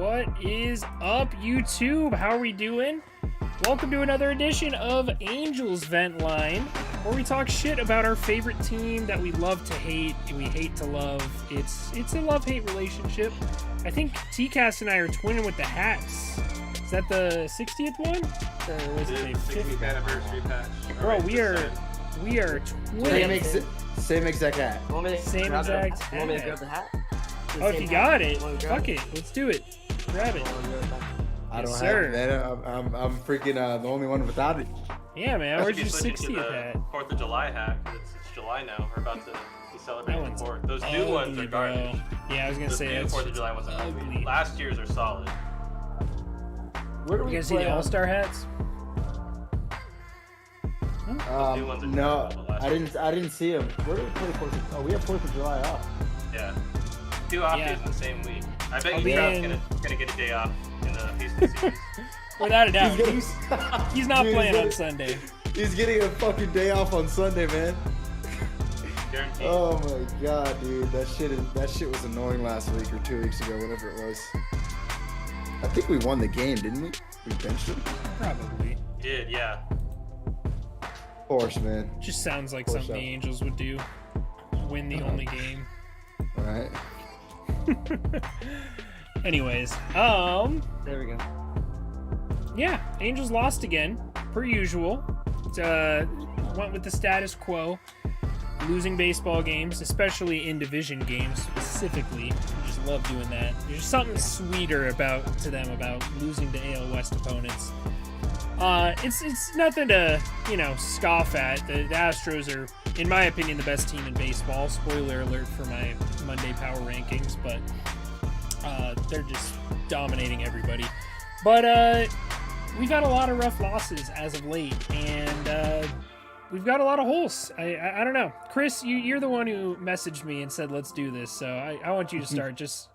What is up, YouTube? How are we doing? Welcome to another edition of Angels Vent Line, where we talk shit about our favorite team that we love to hate and we hate to love. It's a love-hate relationship. I think TCast and I are twinning with the Hats. Is that the 60th one? Or was it the 60th anniversary patch. Bro, we are twinning. Same exact hat. Same exact hat. Want me to grab the hat? Oh, if you got it, fuck it. Let's do it. Grab it. I don't Yes, have sir. it, man. I'm freaking the only one without it. Yeah, man. I Where's should your be switching 60th to hat? the 4th of July hat, 'cause it's July now. We're about to be celebrating That the one's 4th. Those new ones are ugly, bro. garbage. Yeah, I was gonna Those say new that's 4th of July ones are ugly. ugly. Last year's are solid. Where do You we guys see play the on? All-Star hats? new ones are No, terrible, but last I didn't see him. Where do we play 4th of? Oh, we have 4th of July off. Yeah. 2 off Yeah. days in the same week. I bet I'll you be Trout's in- gonna get a day off in the Houston series. Without a doubt. He's not Dude, playing on getting- Sunday. He's getting a fucking day off on Sunday, man. Guaranteed. Oh my god, dude, that shit was annoying last week or 2 weeks ago, whatever it was. I think we won the game, didn't we? We benched him. Probably. Did, yeah. Of course, man. Just sounds like Push something up. the Angels would do. Win the only game. All right. Anyways, There we go. yeah, Angels lost again, per usual. Went with the status quo. Losing baseball games, especially in division games specifically. I just love doing that. There's something sweeter about losing to AL West opponents. It's nothing to, scoff at. The Astros are, in my opinion, the best team in baseball. Spoiler alert for my Monday power rankings, but they're just dominating everybody. But we've had a lot of rough losses as of late, and we've got a lot of holes. I don't know. Chris, you're the one who messaged me and said, let's do this. So I want you to start. Just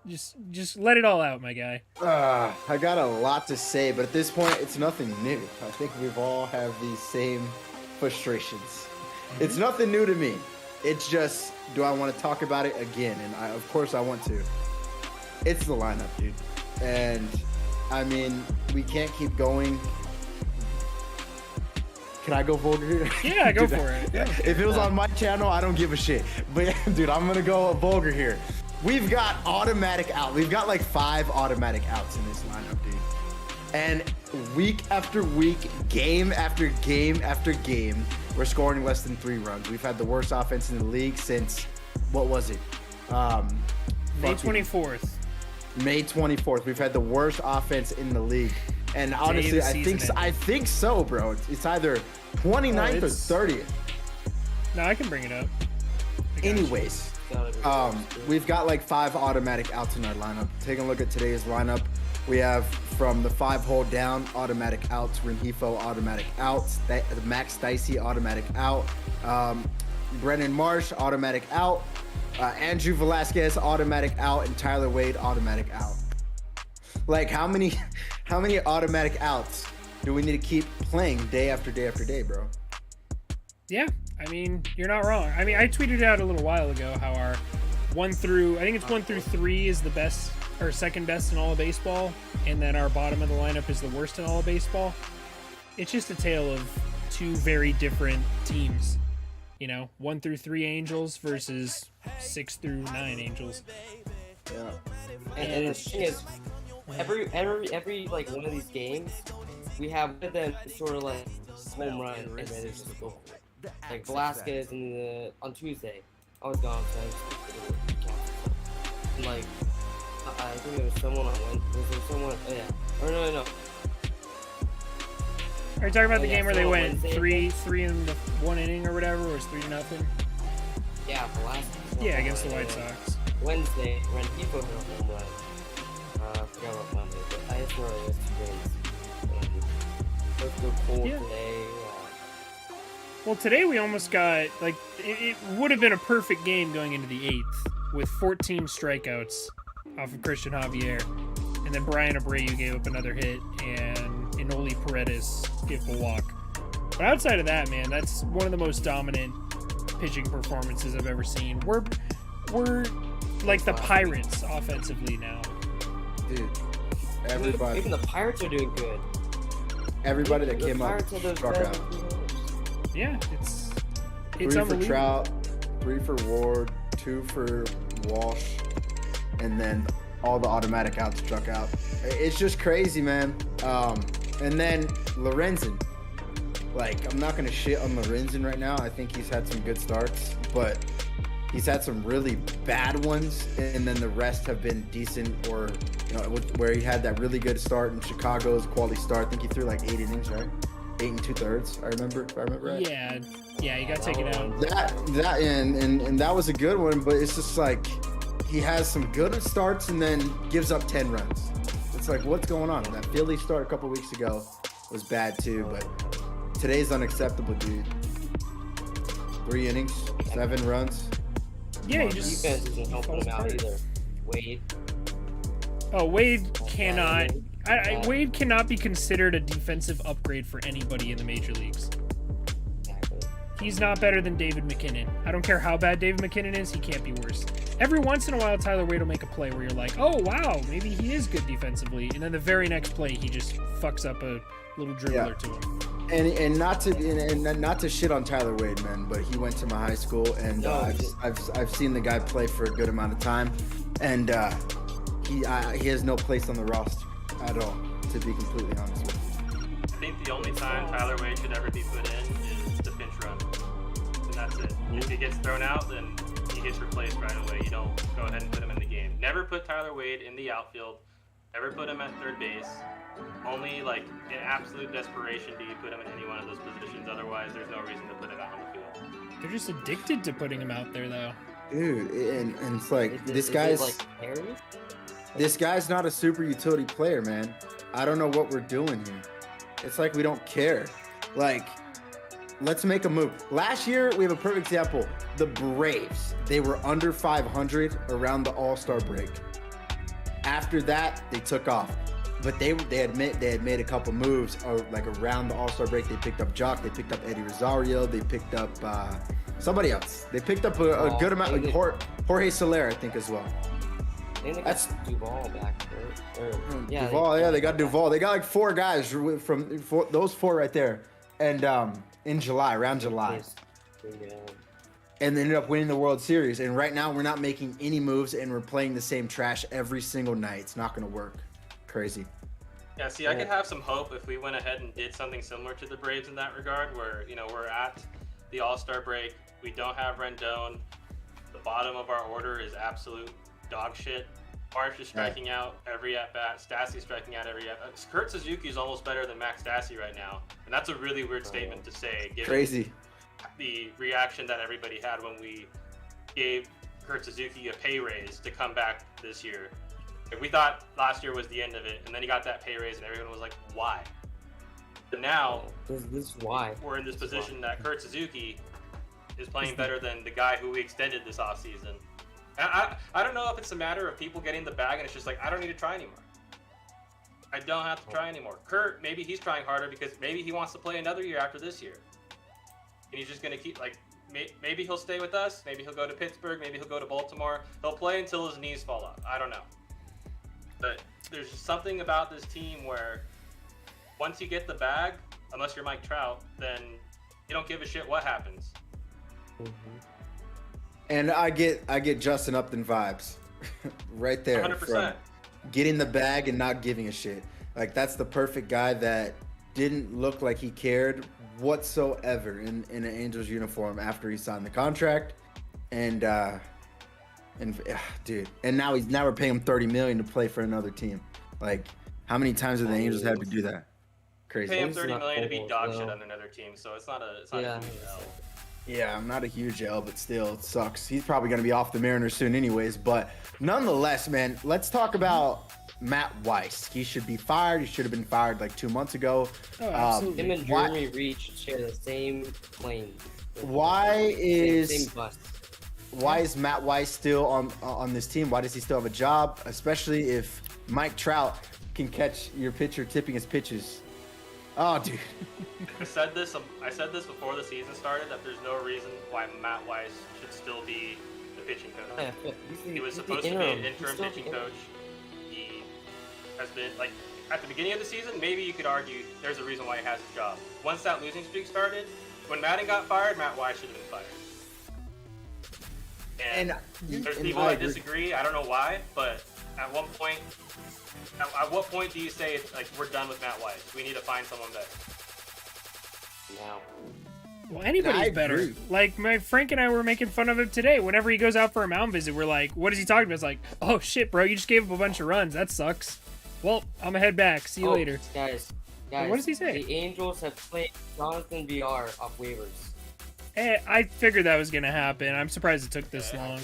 let it all out, my guy. I got a lot to say, but at this point, it's nothing new. I think we've all have these same frustrations. It's nothing new to me. It's just, do I want to talk about it again? And of course I want to. It's the lineup, dude. And I mean, we can't keep going. Can I go vulgar here? Yeah, go Dude, for it. If it was on my channel, I don't give a shit. But dude, I'm gonna go vulgar here. We've got automatic out. We've got like 5 automatic outs in this lineup, dude. And week after week, game after game after game, we're scoring less than 3 runs. We've had the worst offense in the league since, what was it? May 24th. May 24th. We've had the worst offense in the league. And honestly, I think so, bro. It's either 29th or 30th. No, I can bring it up. Anyways, we've got like 5 automatic outs in our lineup. Taking a look at today's lineup, we have from the 5-hole down, automatic outs. Rengifo, automatic outs. Max Dicey, automatic out. Brennan Marsh, automatic out. Andrew Velasquez, automatic out. And Tyler Wade, automatic out. Like, how many automatic outs do we need to keep playing day after day after day, bro? Yeah, I mean, you're not wrong. I mean, I tweeted out a little while ago how our 1 through 3 is the best or second best in all of baseball, and then our bottom of the lineup is the worst in all of baseball. It's just a tale of 2 very different teams. 1 through 3 Angels versus 6 through 9 Angels. Yeah. And the thing is, every like one of these games, we have one of them sort of like home run, and then it's just go for it. Like Velasquez on Tuesday, I was gone, so I just and like I think there was someone on Wednesday. Was there someone? Oh yeah. Or no. Are you talking about the yeah, game where so they on went Wednesday- 3 in the 1 inning or whatever, or it was 3-0? Yeah, Velasquez. Yeah, against the White Sox. Wednesday, Rengifo hit a home run. I forgot about Monday, but I just remember those 2 games. And let's go cold Yeah. today. Well, today we almost got, like, it would have been a perfect game going into the 8th with 14 strikeouts off of Christian Javier. And then Brian Abreu gave up another hit, and Enoli Paredes gave up a walk. But outside of that, man, that's one of the most dominant pitching performances I've ever seen. We're like the Pirates offensively now. Dude, Everybody. Even the Pirates are doing good. Everybody that The came up Pirates had those struck bad out. homers. Yeah, it's 3 for unbelievable. Trout, 3 for Ward, 2 for Walsh, and then all the automatic outs struck out. It's just crazy, man. And then Lorenzen. Like, I'm not gonna shit on Lorenzen right now. I think he's had some good starts, but he's had some really bad ones, and then the rest have been decent, or where he had that really good start in Chicago's quality start. I think he threw like 8 innings, right? 8 2/3. I remember, if I remember right. Yeah, he got taken out. And that was a good one, but it's just like he has some good starts and then gives up 10 runs. It's like, what's going on? That Philly start a couple weeks ago was bad too, but today's unacceptable, dude. 3 innings, 7 runs. Yeah, he just Defense isn't helping falls him out apart. either. Wade. Oh, Wade cannot. Wade cannot be considered a defensive upgrade for anybody in the major leagues. Exactly. He's not better than David McKinnon. I don't care how bad David McKinnon is, he can't be worse. Every once in a while, Tyler Wade will make a play where you're like, oh, wow, maybe he is good defensively. And then the very next play, he just fucks up a little dribbler to him. And not to shit on Tyler Wade, man, but he went to my high school, and I've seen the guy play for a good amount of time, and he has no place on the roster at all, to be completely honest with you. I think the only time Tyler Wade should ever be put in is the pinch run, and that's it. If he gets thrown out, then he gets replaced right away. You don't go ahead and put him in the game. Never put Tyler Wade in the outfield. Never put him at third base. Only like in absolute desperation do you put him in any one of those positions. Otherwise, there's no reason to put him out on the field. They're just addicted to putting him out there, though. Dude, and it's like Is it like Harry? this guy's not a super utility player, man. I don't know what we're doing here. It's like we don't care. Like, let's make a move. Last year, we have a perfect example. The Braves, they were under 500 around the All-Star break. After that, they took off. But they had made a couple moves like around the All-Star break. They picked up Jock, they picked up Eddie Rosario, they picked up somebody else. They picked up a good amount, like Jorge Soler, I think, as well. That's Duvall back there. Duvall, they got Duvall. They got like 4 guys from those 4 right there. And in July, around July. And they ended up winning the World Series. And right now, we're not making any moves, and we're playing the same trash every single night. It's not going to work. Crazy. Yeah, see, I could have some hope if we went ahead and did something similar to the Braves in that regard, where, we're at the All-Star break. We don't have Rendon. The bottom of our order is absolute dog shit. Marsh is striking out every at-bat. Stassi striking out every at-bat. Kurt Suzuki is almost better than Max Stassi right now. And that's a really weird statement to say, given Crazy. the reaction that everybody had when we gave Kurt Suzuki a pay raise to come back this year. We thought last year was the end of it, and then he got that pay raise, and everyone was like, why? But now, This is why. we're in this position that Kurt Suzuki is playing better than the guy who we extended this offseason. And I don't know if it's a matter of people getting the bag, and it's just like, I don't need to try anymore. I don't have to try anymore. Kurt, maybe he's trying harder because maybe he wants to play another year after this year. And he's just going to keep, maybe he'll stay with us, maybe he'll go to Pittsburgh, maybe he'll go to Baltimore. He'll play until his knees fall off. I don't know. But there's just something about this team where once you get the bag, unless you're Mike Trout, then you don't give a shit what happens. And I get Justin Upton vibes right there. 100%. From getting the bag and not giving a shit. Like, that's the perfect guy that didn't look like he cared whatsoever in an Angels uniform after he signed the contract. And dude, and now we're paying him $30 million to play for another team. Like, how many times have the Angels had to do that? Crazy. Pay him $30 million to be dog shit on another team, so it's not a huge L. Yeah, I'm not a huge L, but still, it sucks. He's probably going to be off the Mariners soon anyways. But nonetheless, man, let's talk about Matt Weiss. He should be fired. He should have been fired like 2 months ago. Oh, absolutely. Him and Jeremy Reach share the same plane. Why Same bus. Why is Matt Weiss still on this team? Why does he still have a job? Especially if Mike Trout can catch your pitcher tipping his pitches. Oh, dude. I said this before the season started, that there's no reason why Matt Weiss should still be the pitching coach. He was supposed to be an interim pitching coach. He has been like at the beginning of the season. Maybe you could argue there's a reason why he has his job. Once that losing streak started, when Madden got fired, Matt Weiss should have been fired. And there's people that disagree. I don't know why, but at what point do you say like we're done with Matt Weiss? We need to find someone better. Now. Well, anybody's better. Like Frank and I were making fun of him today. Whenever he goes out for a mound visit, we're like, "What is he talking about?" It's like, "Oh shit, bro, you just gave up a bunch of runs. That sucks." Well, I'm gonna head back. See you later. Guys, what does he say? The Angels have played Jonathan VR off waivers. Hey, I figured that was gonna happen. I'm surprised it took this long.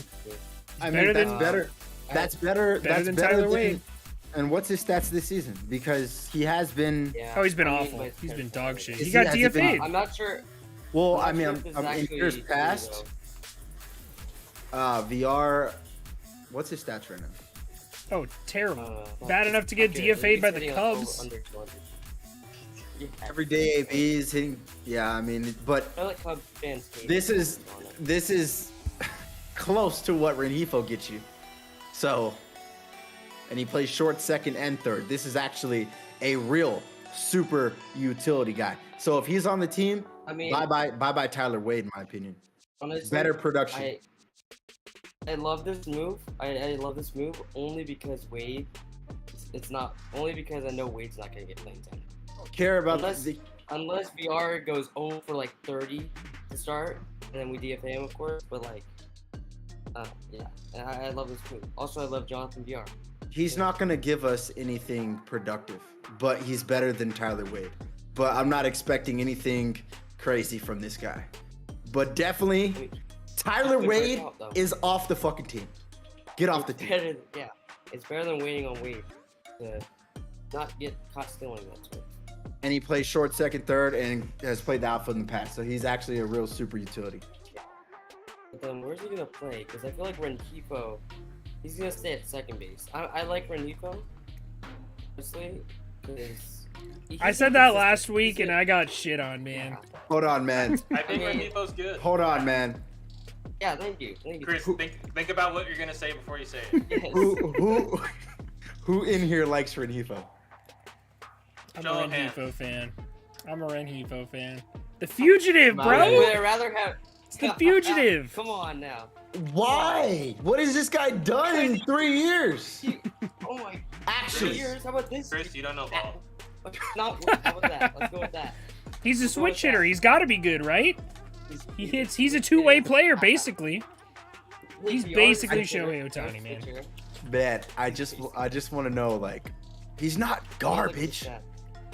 I mean, that's better. That's better. That's than better Tyler than Wade. And what's his stats this season? Because he has been. Oh, he's been awful. He's been dog shit. He got DFA'd. I'm not sure. Well, I mean, I'm in years past. VR. What's his stats right now? Oh, terrible. Bad enough to get DFA'd by the Cubs. Everyday ABs hitting. Yeah, I mean, but this is close to what Rengifo gets you. So, and he plays short, second, and third. This is actually a real super utility guy. So if he's on the team, I mean, bye Tyler Wade, in my opinion. Honestly, better production. I love this move. I love this move only because Wade. It's not only because I know Wade's not gonna get playing time. Care about unless VR goes 0 for like 30 to start, and then we DFA him, of course. But like, yeah, and I love this move. Also, I love Jonathan VR. He's not gonna give us anything productive, but he's better than Tyler Wade. But I'm not expecting anything crazy from this guy. But definitely, Tyler Wade is off the fucking team. Get off the team. Yeah, it's better than waiting on Wade to not get caught stealing that switch. And he plays short, second, third, and has played the outfield in the past. So he's actually a real super utility. But then where's he gonna play? Because I feel like Rengifo, he's gonna stay at second base. I like Rengifo, honestly, because I said that last week and I got shit on, man. Yeah. Hold on, man. I think Rengifo's good. Hold on, man. Yeah, thank you. Chris, think about what you're gonna say before you say it. Yes. Who in here likes Rengifo? I'm a Rengifo fan. The Fugitive, bro. I'd rather have. It's the Fugitive. Come on now. Why? What has this guy done in 3 years? Oh my. Actually. 3 years? How about this? Chris, you don't know ball. How about that? Let's go with that. He's a switch hitter. He's got to be good, right? He hits. He's a two-way player, basically. He's basically Shohei Ohtani, man. Man, I just want to know, like, he's not garbage.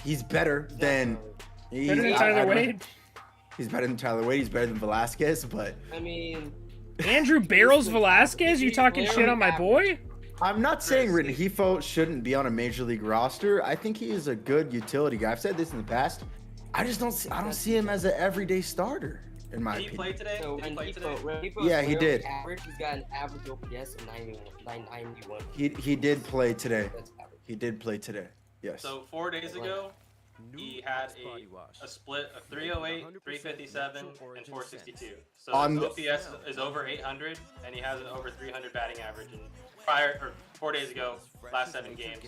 He's better than. Better than Tyler Wade. He's better than Tyler Wade. He's better than Velasquez, but. I mean. Andrew Barrels Velasquez? You talking shit on my boy? I'm not saying Rengifo shouldn't be on a major league roster. I think he is a good utility guy. I've said this in the past. I just don't see him as an everyday starter, in my opinion. Did he play today? So yeah, he did. Average, he's got an average OPS of 991. He did play today. He did play today. Yes. So 4 days ago, he had a split of 308, 357, and 462. So his OPS is over 800, and he has an over 300 batting average. And 4 days ago, last 7 games.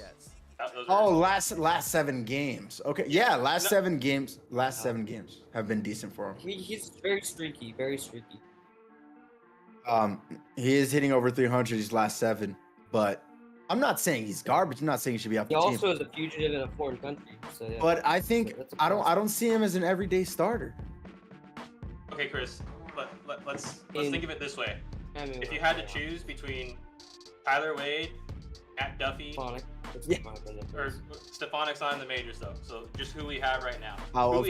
Last 7 games. Okay, yeah, last 7 games. Last 7 games have been decent for him. He's very streaky, very streaky. He is hitting over 300 these last 7, but I'm not saying he's garbage. I'm not saying he should be off the team. He also is a fugitive in a foreign country. So yeah. But I think I don't see him as an everyday starter. Okay, Chris, let's think of it this way. If you had to choose between Tyler Wade, Matt Duffy, or Stefanic's not in the majors though, so just who we have right now. Would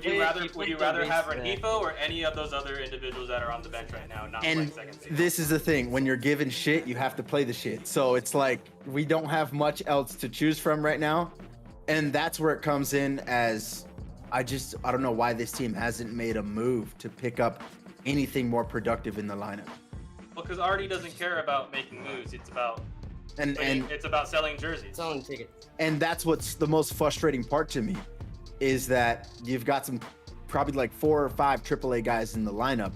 you rather have Rengifo or any of those other individuals that are on the bench right now? Not playing second base? This is the thing: when you're given shit, you have to play the shit. So it's like we don't have much else to choose from right now, and that's where it comes in. As I don't know why this team hasn't made a move to pick up anything more productive in the lineup. Well, because Artie doesn't care about making moves. It's about it's about selling jerseys. Selling tickets. And that's what's the most frustrating part to me, is that you've got some probably like 4 or 5 AAA guys in the lineup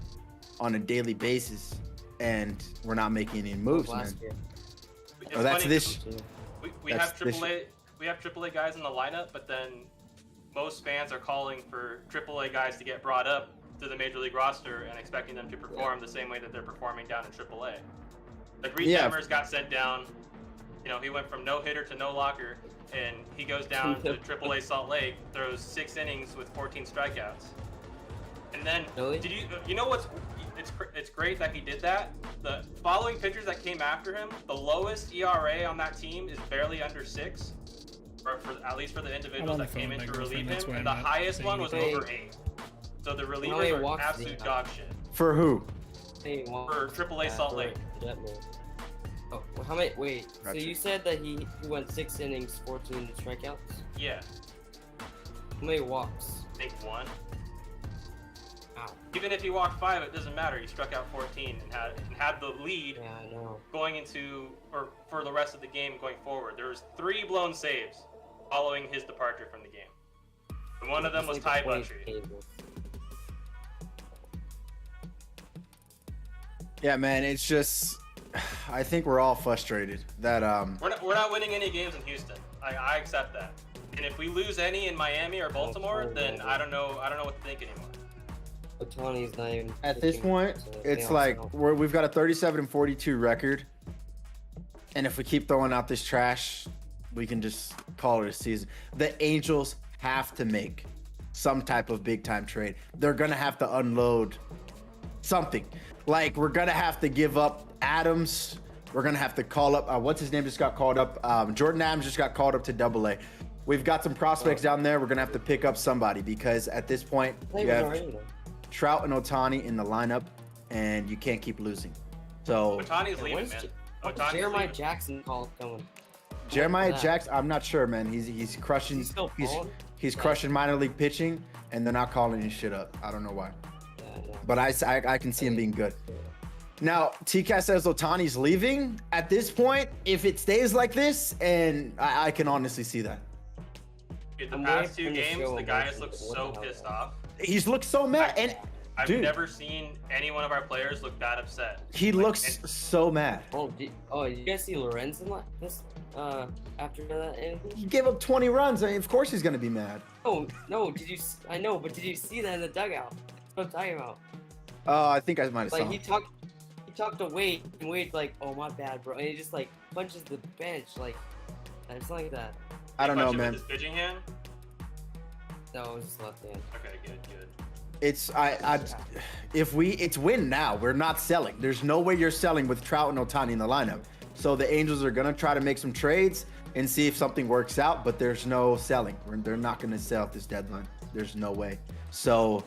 on a daily basis, and we're not making any moves, man. We we have AAA guys in the lineup, but then most fans are calling for AAA guys to get brought up to the major league roster and expecting them to perform the same way that they're performing down in AAA. Like Reed Detmers got sent down. You know, he went from no hitter to no locker, and he goes down to AAA Salt Lake, throws 6 innings with 14 strikeouts. And then, did you know what's? It's great that he did that. The following pitchers that came after him, the lowest ERA on that team is barely under 6, or at least for the individuals that came in to relieve him, and the highest one was over 8. So the relievers are absolute dog shit. For who? For AAA Salt Lake. Oh, how many? Wait. So you said that he went 6 innings, 14 strikeouts. Yeah. How many walks? I think 1. Wow. Even if he walked 5, it doesn't matter. He struck out 14 and had the lead going into, or for the rest of the game going forward. There was 3 blown saves following his departure from the game. And one of them was Ty Buttrey. Yeah, man, it's just, I think we're all frustrated that we're not winning any games in Houston. I accept that. And if we lose any in Miami or Baltimore, then I don't know what to think anymore. Ohtani's not even at this point. It's like we've got a 37-42 record, and if we keep throwing out this trash, we can just call it a season. The Angels have to make some type of big time trade. They're gonna have to unload something. Like, we're gonna have to give up Adams. We're gonna have to call up what's his name just got called up. Jordan Adams just got called up to Double A. We've got some prospects down there. We're gonna have to pick up somebody because at this point you have Trout and Ohtani in the lineup, and you can't keep losing. So Ohtani's leaving, man. Jeremiah Jackson call coming. Jeremiah Jackson, I'm not sure, man. He's crushing. He's crushing minor league pitching, and they're not calling his shit up. I don't know why. But I can see him being good. Now, TCAT says Ohtani's leaving. At this point, if it stays like this, and I can honestly see that. In the past 2 games, the guy has looked so pissed off. He's looked so mad. And I've never seen any one of our players look that upset. He looks so mad. You guys see Lorenz in this after that inning? He gave up 20 runs. I mean, of course he's gonna be mad. No. I know, but did you see that in the dugout? That's what I'm talking about. Oh, I think I might have saw him. He talked to Wade, and Wade's like, "Oh, my bad, bro," and he just like punches the bench, like it's like that. I don't know, man. With his pitching hand? No, it was just left hand. Okay, good. It's it's win now. We're not selling. There's no way you're selling with Trout and Ohtani in the lineup. So the Angels are gonna try to make some trades and see if something works out, but there's no selling. They're not gonna sell at this deadline. There's no way. So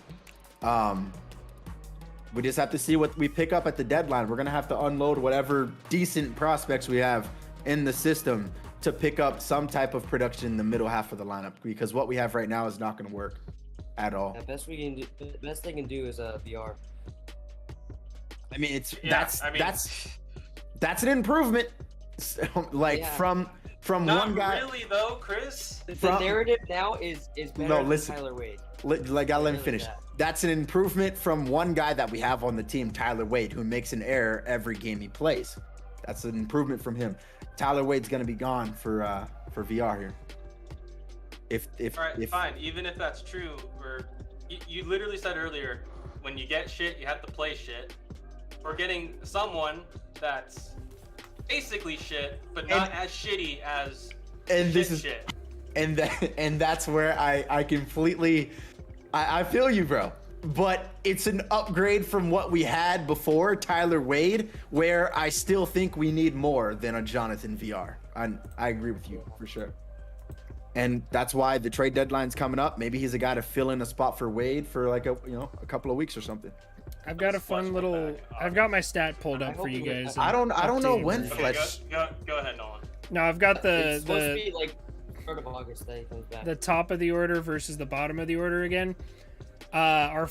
we just have to see what we pick up at the deadline. We're gonna have to unload whatever decent prospects we have in the system to pick up some type of production in the middle half of the lineup, because what we have right now is not going to work at all. The best they can do is VR. I mean, that's an improvement. From not one guy. Really though, Chris. The narrative now is better than Tyler Wade. Let me finish. That's an improvement from one guy that we have on the team, Tyler Wade, who makes an error every game he plays. That's an improvement from him. Tyler Wade's gonna be gone for VR here. All right, fine. Even if that's true, you literally said earlier, when you get shit, you have to play shit. We're getting someone that's basically shit, but not as shitty as shit. And that's where I completely I feel you, bro. But it's an upgrade from what we had before, Tyler Wade, where I still think we need more than a Jonathan VR. I agree with you for sure. And that's why the trade deadline's coming up. Maybe he's a guy to fill in a spot for Wade for like a couple of weeks or something. I've got a fun little. I've got my stat pulled up for you guys. I don't know when Fletch. Go ahead, Nolan. No, I've got it's supposed to be like start of August that he comes back. The top of the order versus the bottom of the order again. Our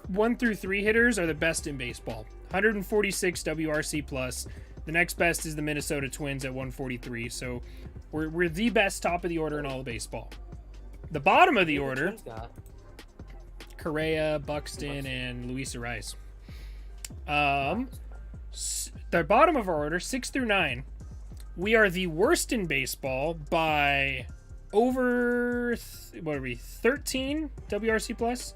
1 through 3 hitters are the best in baseball. 146 WRC plus. The next best is the Minnesota Twins at 143. So we're the best top of the order in all of baseball. The bottom of the order, Correa, Buxton, and Luis Ariz. The bottom of our order, 6 through 9, we are the worst in baseball by over what are we? 13 WRC plus.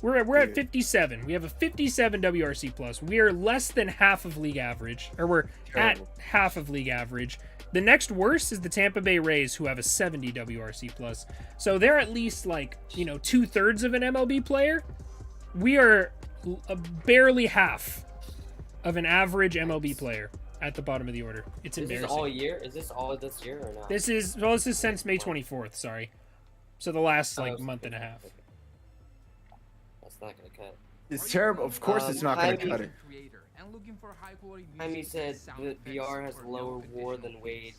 We're at 57. We have a 57 WRC plus. We are less than half of league average, or we're at half of league average. The next worst is the Tampa Bay Rays, who have a 70 WRC plus. So they're at least like 2/3 of an MLB player. We are barely half of an average MLB player at the bottom of the order. It's embarrassing. Is this all year? Is this all this year or not? This is since May 24th. Sorry, so the last month and a half. That's not gonna cut. It's terrible. Of course, it's not going to cut it. Jaime said that VR has lower WAR than Wade.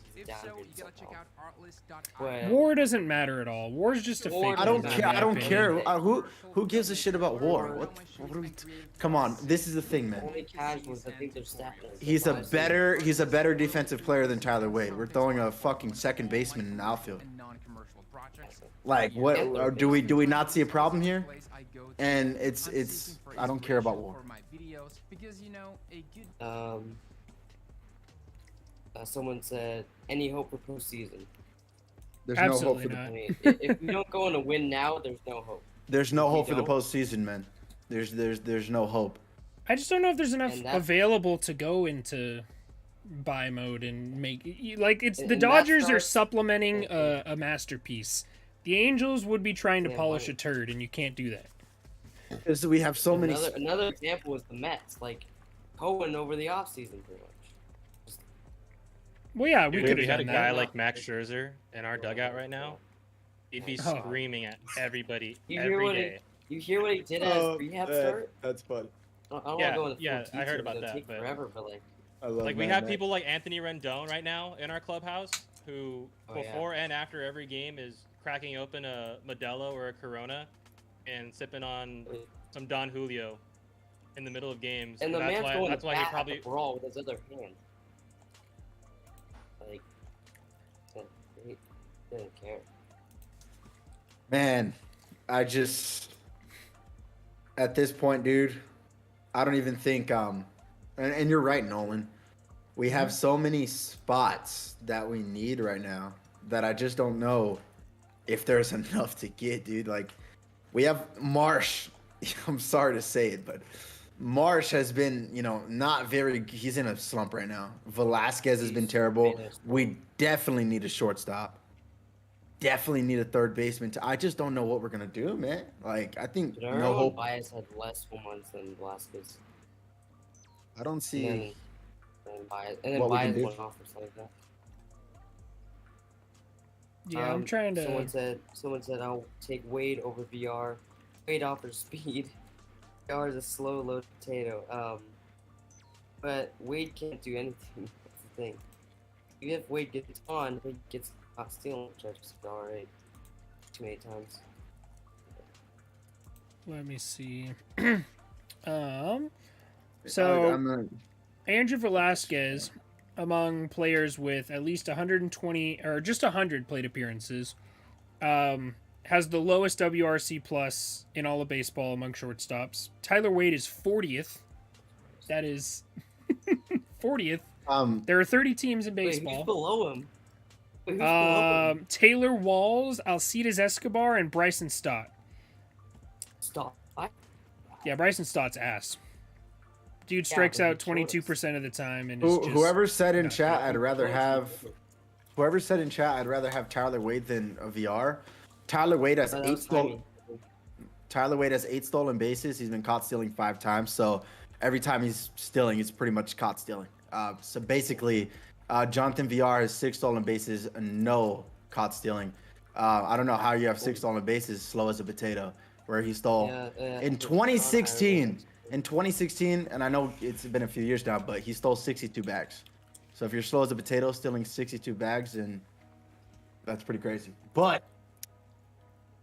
WAR doesn't matter at all. WAR's just a fake. I don't care. I don't care. Who gives a shit about WAR? What are we? Come on. This is the thing, man. Only casuals, I think they're stackers. He's a better defensive player than Tyler Wade. We're throwing a fucking second baseman in the outfield. Like, what? Do we not see a problem here? And it's. I don't care about WAR. Someone said, any hope for postseason? There's Absolutely no hope for not. I mean, if we don't go on a win now, there's no hope. There's no hope for the don't? postseason, man. There's no hope. I just don't know if there's enough And that- available to go into buy mode and make like it's And the that Dodgers are starts- supplementing a masterpiece. The Angels would be trying to Yeah, polish money. a turd, and you can't do that. Because we have so many. Another example was the Mets, like Cohen over the offseason, pretty much. Well, yeah, we Dude, could we have had a done guy that. like Max Scherzer in our dugout right now. He'd be Oh. screaming at everybody You hear every what day. You hear what he did at his rehab start? That's fun. I don't Yeah, want to go into yeah, full I heard detail, about it'll that, take but- forever, but like, I love Like we have people like Anthony Rendon right now in our clubhouse who Oh, yeah. before and after every game is cracking open a Modelo or a Corona and sipping on some Don Julio in the middle of games. and the man's going that's to why bat he at probably the brawl with his other hand. Like, he didn't care. Man, I just at this point, dude, I don't even think and you're right, Nolan. We have so many spots that we need right now that I just don't know if there's enough to get, dude. Like we have Marsh. I'm sorry to say it, but Marsh has been, not very. He's in a slump right now. Velasquez has been terrible. We definitely need a shortstop. Definitely need a third baseman. I just don't know what we're gonna do, man. Like I think But no hope. Bias had less home runs than Velasquez. I don't see. And then what we Bias can do. went off or something like that. Yeah, I'm trying to. Someone said I'll take Wade over VR. Wade offers speed. VR is a slow load potato. But Wade can't do anything. That's the thing. Even if Wade gets on, he gets caught stealing, which I've just already too many times. Let me see. So I'm not, Andrew Velasquez, among players with at least 120 or just 100 plate appearances, has the lowest WRC plus in all of baseball among shortstops. Tyler Wade is 40th. That is 40th. There are 30 teams in Wait, baseball. who's below him? Wait, who's below him? Taylor Walls, Alcides Escobar, and Bryson Stott. Stop. Yeah, Bryson Stott's ass. Dude Yeah, strikes but out he 22% of the time, and is just, whoever said in not chat, good. I'd rather have. Whoever said in chat, I'd rather have Tyler Wade than a VR. Tyler Wade has That eight was stolen. Jaime. Tyler Wade has 8 stolen bases. He's been caught stealing 5 times. So every time he's stealing, he's pretty much caught stealing. So basically, Jonathan VR has 6 stolen bases and no caught stealing. I don't know how you have 6 stolen bases, slow as a potato, where he stole in 2016. In 2016, and I know it's been a few years now, but he stole 62 bags. So if you're slow as a potato, stealing 62 bags, then that's pretty crazy. But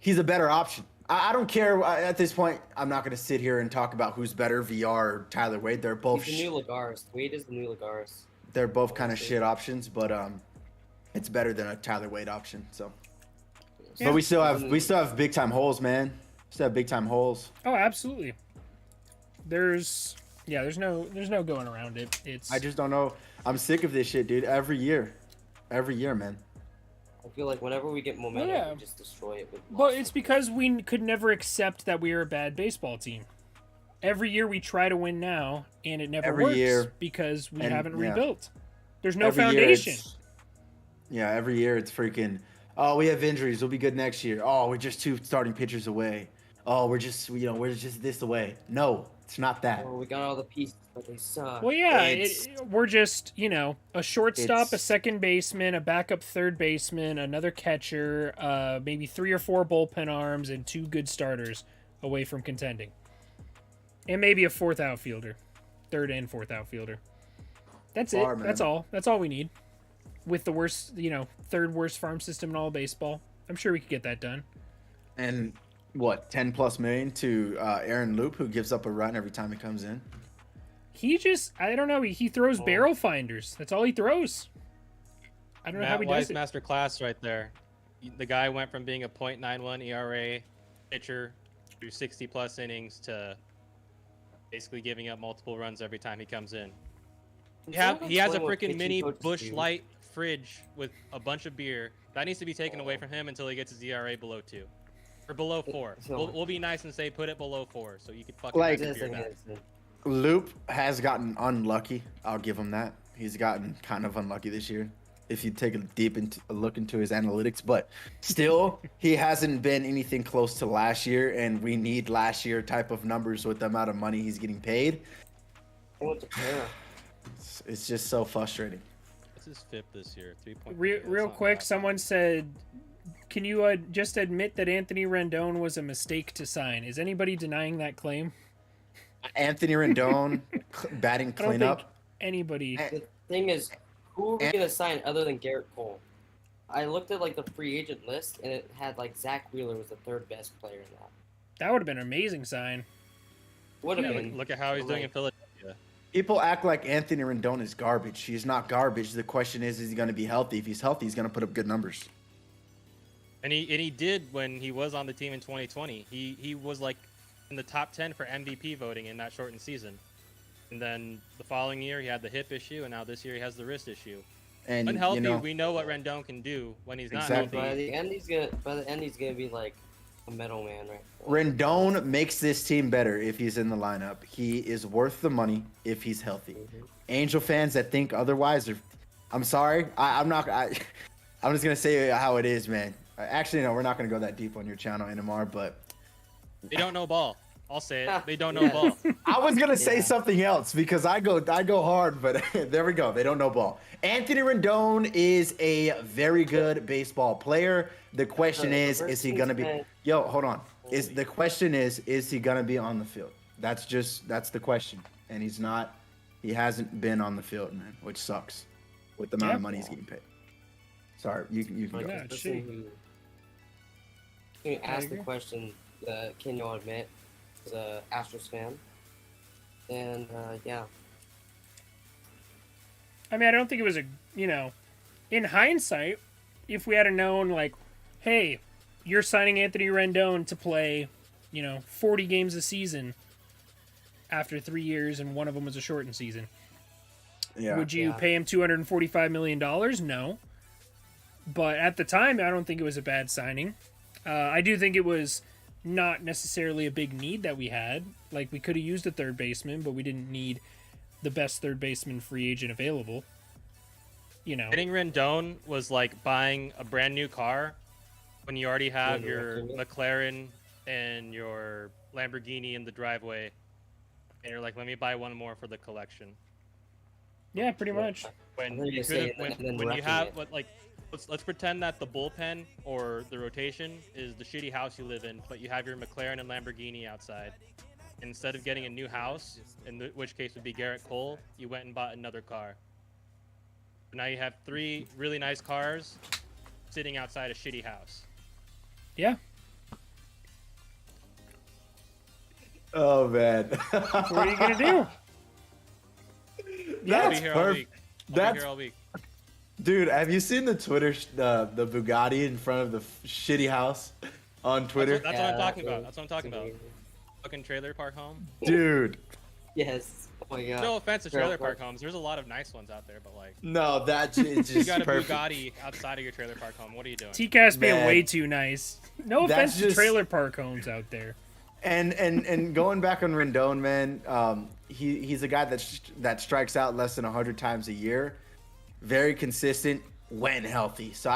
he's a better option. I don't care at this point. I'm not going to sit here and talk about who's better, VR or Tyler Wade. They're both He's the new Lagares. Wade is the new Lagares. they're both kind of shit options, but it's better than a Tyler Wade option. So, but we still have big time holes, man. Still have big time holes. Oh, absolutely. There's no going around it. It's I just don't know. I'm sick of this shit, dude. Every year, Every year, man. I feel like whenever we get momentum, Yeah. we just destroy it. With But loss. it's because we could never accept that we are a bad baseball team. Every year we try to win now, and it never Every works year. because we And, haven't yeah. rebuilt. There's no Every year foundation. every year it's freaking. Oh, we have injuries. We'll be good next year. Oh, we're just 2 starting pitchers away. Oh, we're just this away. No, it's not that. Oh, we got all the pieces, but they suck. Well, yeah, It's- we're just, a shortstop, a It's- second baseman, a backup third baseman, another catcher, maybe 3 or 4 bullpen arms, and 2 good starters away from contending. And maybe a 4th outfielder. 3rd and 4th outfielder. That's Far, it. man. That's all. That's all we need. With the worst, 3rd worst farm system in all of baseball. I'm sure we could get that done. And what, 10+ million to Aaron Loop, who gives up a run every time he comes in? He just, I don't know, he throws barrel finders. That's all he throws. I don't know how Matt he Wise does it. master class right there. The guy went from being a .91 ERA pitcher through 60+ innings to basically giving up multiple runs every time he comes in. He has a freaking mini Busch Light fridge with a bunch of beer. That needs to be taken away from him until he gets his ERA below 2. Or below 4. We'll be nice and say put it below 4 so you can fucking Like- have your beer back. Loop has gotten unlucky. I'll give him that. He's gotten kind of unlucky this year. If you take a look into his analytics, but still, he hasn't been anything close to last year, and we need last year type of numbers with the amount of money he's getting paid. It's just so frustrating. What's his FIP this year? 3.2. Real quick, someone said, can you just admit that Anthony Rendon was a mistake to sign? Is anybody denying that claim? Anthony Rendon batting I don't cleanup. think anybody. The thing is, who are we gonna sign other than Garrett Cole? I looked at the free agent list, and it had Zach Wheeler was the 3rd best player in that. That would have been an amazing sign. Would have been. Look at how he's doing in Philadelphia. People act like Anthony Rendon is garbage. He's not garbage. The question is he going to be healthy? If he's healthy, he's going to put up good numbers. And he did when he was on the team in 2020. He was in the top 10 for MVP voting in that shortened season. And then the following year he had the hip issue, and now this year he has the wrist issue. And When healthy, we know what Rendon can do. When he's not Exactly. By healthy, the end, he's gonna be like a metal man, right? Rendon makes this team better if he's in the lineup. He is worth the money if he's healthy. Angel fans that think otherwise I'm sorry. I'm not. I'm just gonna say how it is, man. Actually, no, we're not gonna go that deep on your channel anymore. But they don't know ball. I'll say it. They don't know ball. I was gonna say Yeah. something else because I go hard, but there we go. They don't know ball. Anthony Rendon is a very good baseball player. The question is he gonna be? Yo, hold on. The question is he gonna be on the field? That's the question, and he's not. He hasn't been on the field, man, which sucks with the amount of money he's getting paid. Sorry, you can go. Yeah, Can you ask the question? Can you admit as a Astros fan? And yeah, I mean, I don't think it was in hindsight, if we had known, hey, you're signing Anthony Rendon to play, 40 games a season after 3 years, and one of them was a shortened season. Yeah. Would you Yeah. pay him $245 million? No. But at the time, I don't think it was a bad signing. I do think it was not necessarily a big need that we had. We could have used a third baseman, but we didn't need the best third baseman free agent available. Getting Rendon was like buying a brand new car when you already have Yeah, your yeah. McLaren and your Lamborghini in the driveway, and you're like, let me buy one more for the collection. Yeah, pretty much. When I thought you you were saying could that and then when you wrecking have it. let's pretend that the bullpen or the rotation is the shitty house you live in, but you have your McLaren and Lamborghini outside. Instead of getting a new house, which case would be Garrett Cole, you went and bought another car. Now you have 3 really nice cars sitting outside a shitty house. Yeah. Oh man. What are you going to do? I'll be That's here all perfect. week. I'll be That's here all week. Dude, have you seen the Twitter the Bugatti in front of the shitty house on Twitter? That's what I'm talking about. That's what I'm talking about. Fucking trailer park home. Dude, Yes. Oh my god. No offense to trailer park homes. There's a lot of nice ones out there, but like, No, that's just you got a perfect. Bugatti outside of your trailer park home. What are you doing? TCAS being Man. way too nice. No That's offense to just- trailer park homes out there. And going back on Rendon, man, he's a guy that strikes out less than 100 times a year, very consistent when healthy. So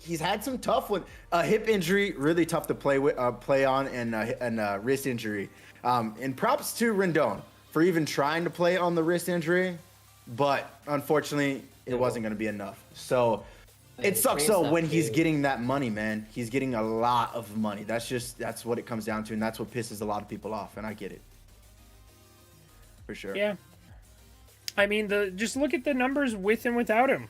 he's had some tough one, a hip injury, really tough to play on, and a wrist injury. And props to Rendon for even trying to play on the wrist injury, but unfortunately it wasn't going to be enough. So. It sucks though when he's getting that money, man. He's getting a lot of money. That's what it comes down to, and that's what pisses a lot of people off, and I get it. For sure. Yeah. I mean, just look at the numbers with and without him.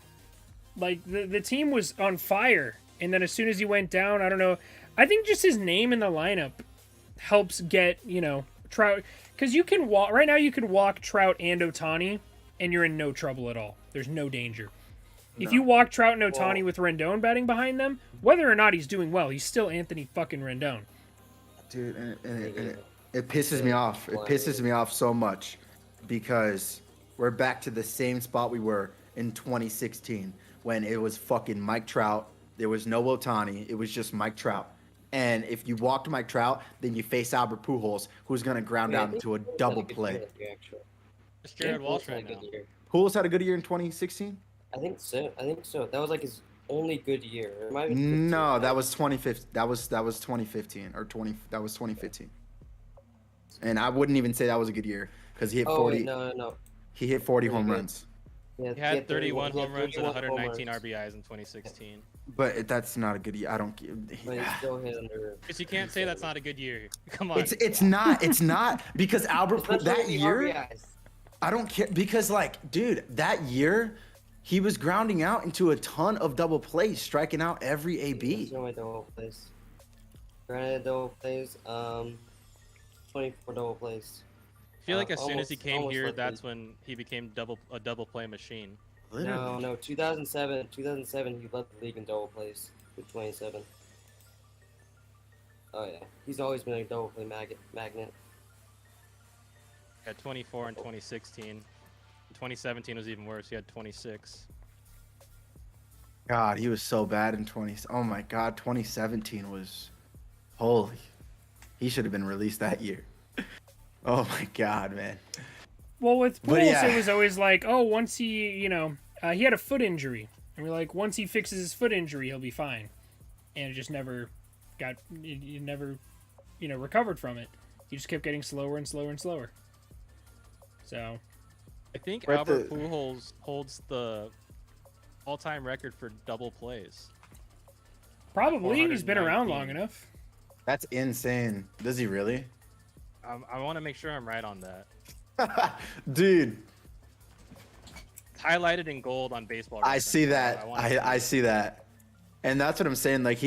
Like, the team was on fire, and then as soon as he went down, I don't know. I think just his name in the lineup helps get, Trout. Because you can walk, right now you can walk Trout and Ohtani, and you're in no trouble at all. There's no danger. If you walk Trout and Ohtani with Rendon batting behind them, whether or not he's doing well, he's still Anthony fucking Rendon. Dude, and it pisses me off. It pisses me off so much because we're back to the same spot we were in 2016 when it was fucking Mike Trout. There was no Ohtani. It was just Mike Trout. And if you walked Mike Trout, then you face Albert Pujols, who's going to ground out into a double play. It's Jared Walsh right now. Pujols had a good year in 2016? I think so. That was like his only good year. It might be No, that was 2015. That was 2015 or 20. That was 2015. And I wouldn't even say that was a good year because he hit 40. No. He hit 40 home runs. Yeah, He had 31 he had home runs and 31 119 home runs. RBIs in 2016. But that's not a good year. I don't. But he still hit under. Because you can't say that's not a good year. Come on. It's not because Albert that year. RBIs. I don't care because dude, that year he was grounding out into a ton of double plays, striking out every AB. No way double plays. Granted double plays. 24 double plays. I feel like as soon as he came almost here, like that's when he became a double play machine. Literally. No. 2007 he led the league in double plays with 27. Oh yeah, he's always been a double play magnet. He had 24 in 2016. 2017 was even worse. He had 26. God, he was so bad in 20. Oh my God, 2017 was holy. He should have been released that year. Oh my God, man. Well, with But Pujols, yeah. it was always like, oh, once he, he had a foot injury. And we're like, once he fixes his foot injury, he'll be fine. And it just never he never, recovered from it. He just kept getting slower and slower and slower. So, I think We're at Albert the- Pujols holds the all-time record for double plays. probably he's been around 419. long enough. That's insane. Does he really? I want to make sure I'm right on that. Dude, It's highlighted in gold on baseball. I Reference, see so that. wanna I see that. And that's what I'm saying. Like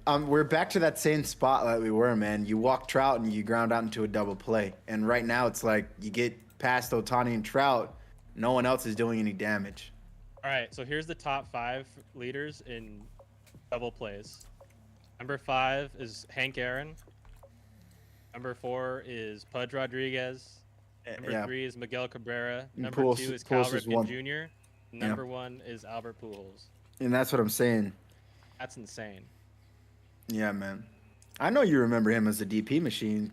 we're back to that same spot that we were, man. You walk Trout and you ground out into a double play. And right now it's like you get past Ohtani and Trout, no one else is doing any damage. All right, so here's the top 5 leaders in double plays. Number 5 is Hank Aaron. Number 4 is Pudge Rodriguez. Number Yeah. 3 is Miguel Cabrera. And Number Pujols- 2 is Pujols Cal is Ripken one. Jr. Number 1 is Albert Pujols. And that's what I'm saying. That's insane. Yeah, man. I know you remember him as a DP machine,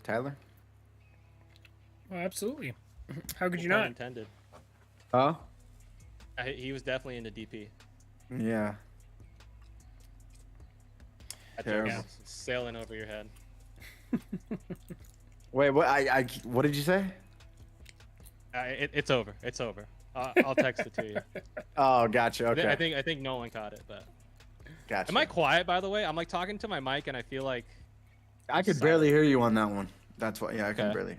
Tyler. Oh, absolutely. How could you Pun not? intended. Huh? He was definitely into DP. Yeah. That Terrible. joke's sailing over your head. Wait, what? What did you say? It's over. It's over. I'll text it to you. Oh, gotcha. Okay. I think Nolan caught it, but Gotcha. am I quiet by the way? I'm like talking to my mic and I feel like I could barely hear you on that one. That's why. Yeah, I can Okay. barely.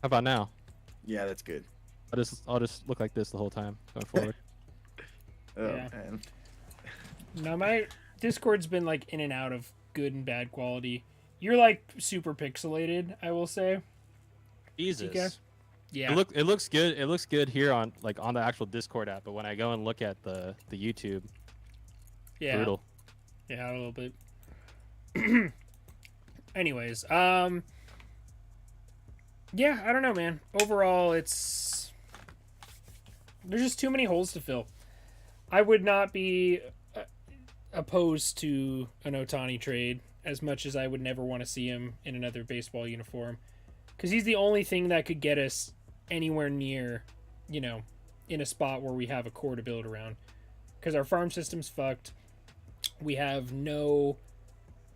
how about now? Yeah, that's good. I'll just look like this the whole time going forward. Oh, Yeah. man. No, my Discord's been like in and out of good and bad quality. You're like super pixelated, I will say. Jesus. Okay. Yeah. It looks good. It looks good here on the actual Discord app, but when I go and look at the YouTube, yeah. brutal. Yeah, a little bit. Anyways, Yeah, I don't know, man. Overall, there's just too many holes to fill. I would not be opposed to an Ohtani trade as much as I would never want to see him in another baseball uniform, because he's the only thing that could get us anywhere near, in a spot where we have a core to build around. Because our farm system's fucked. We have no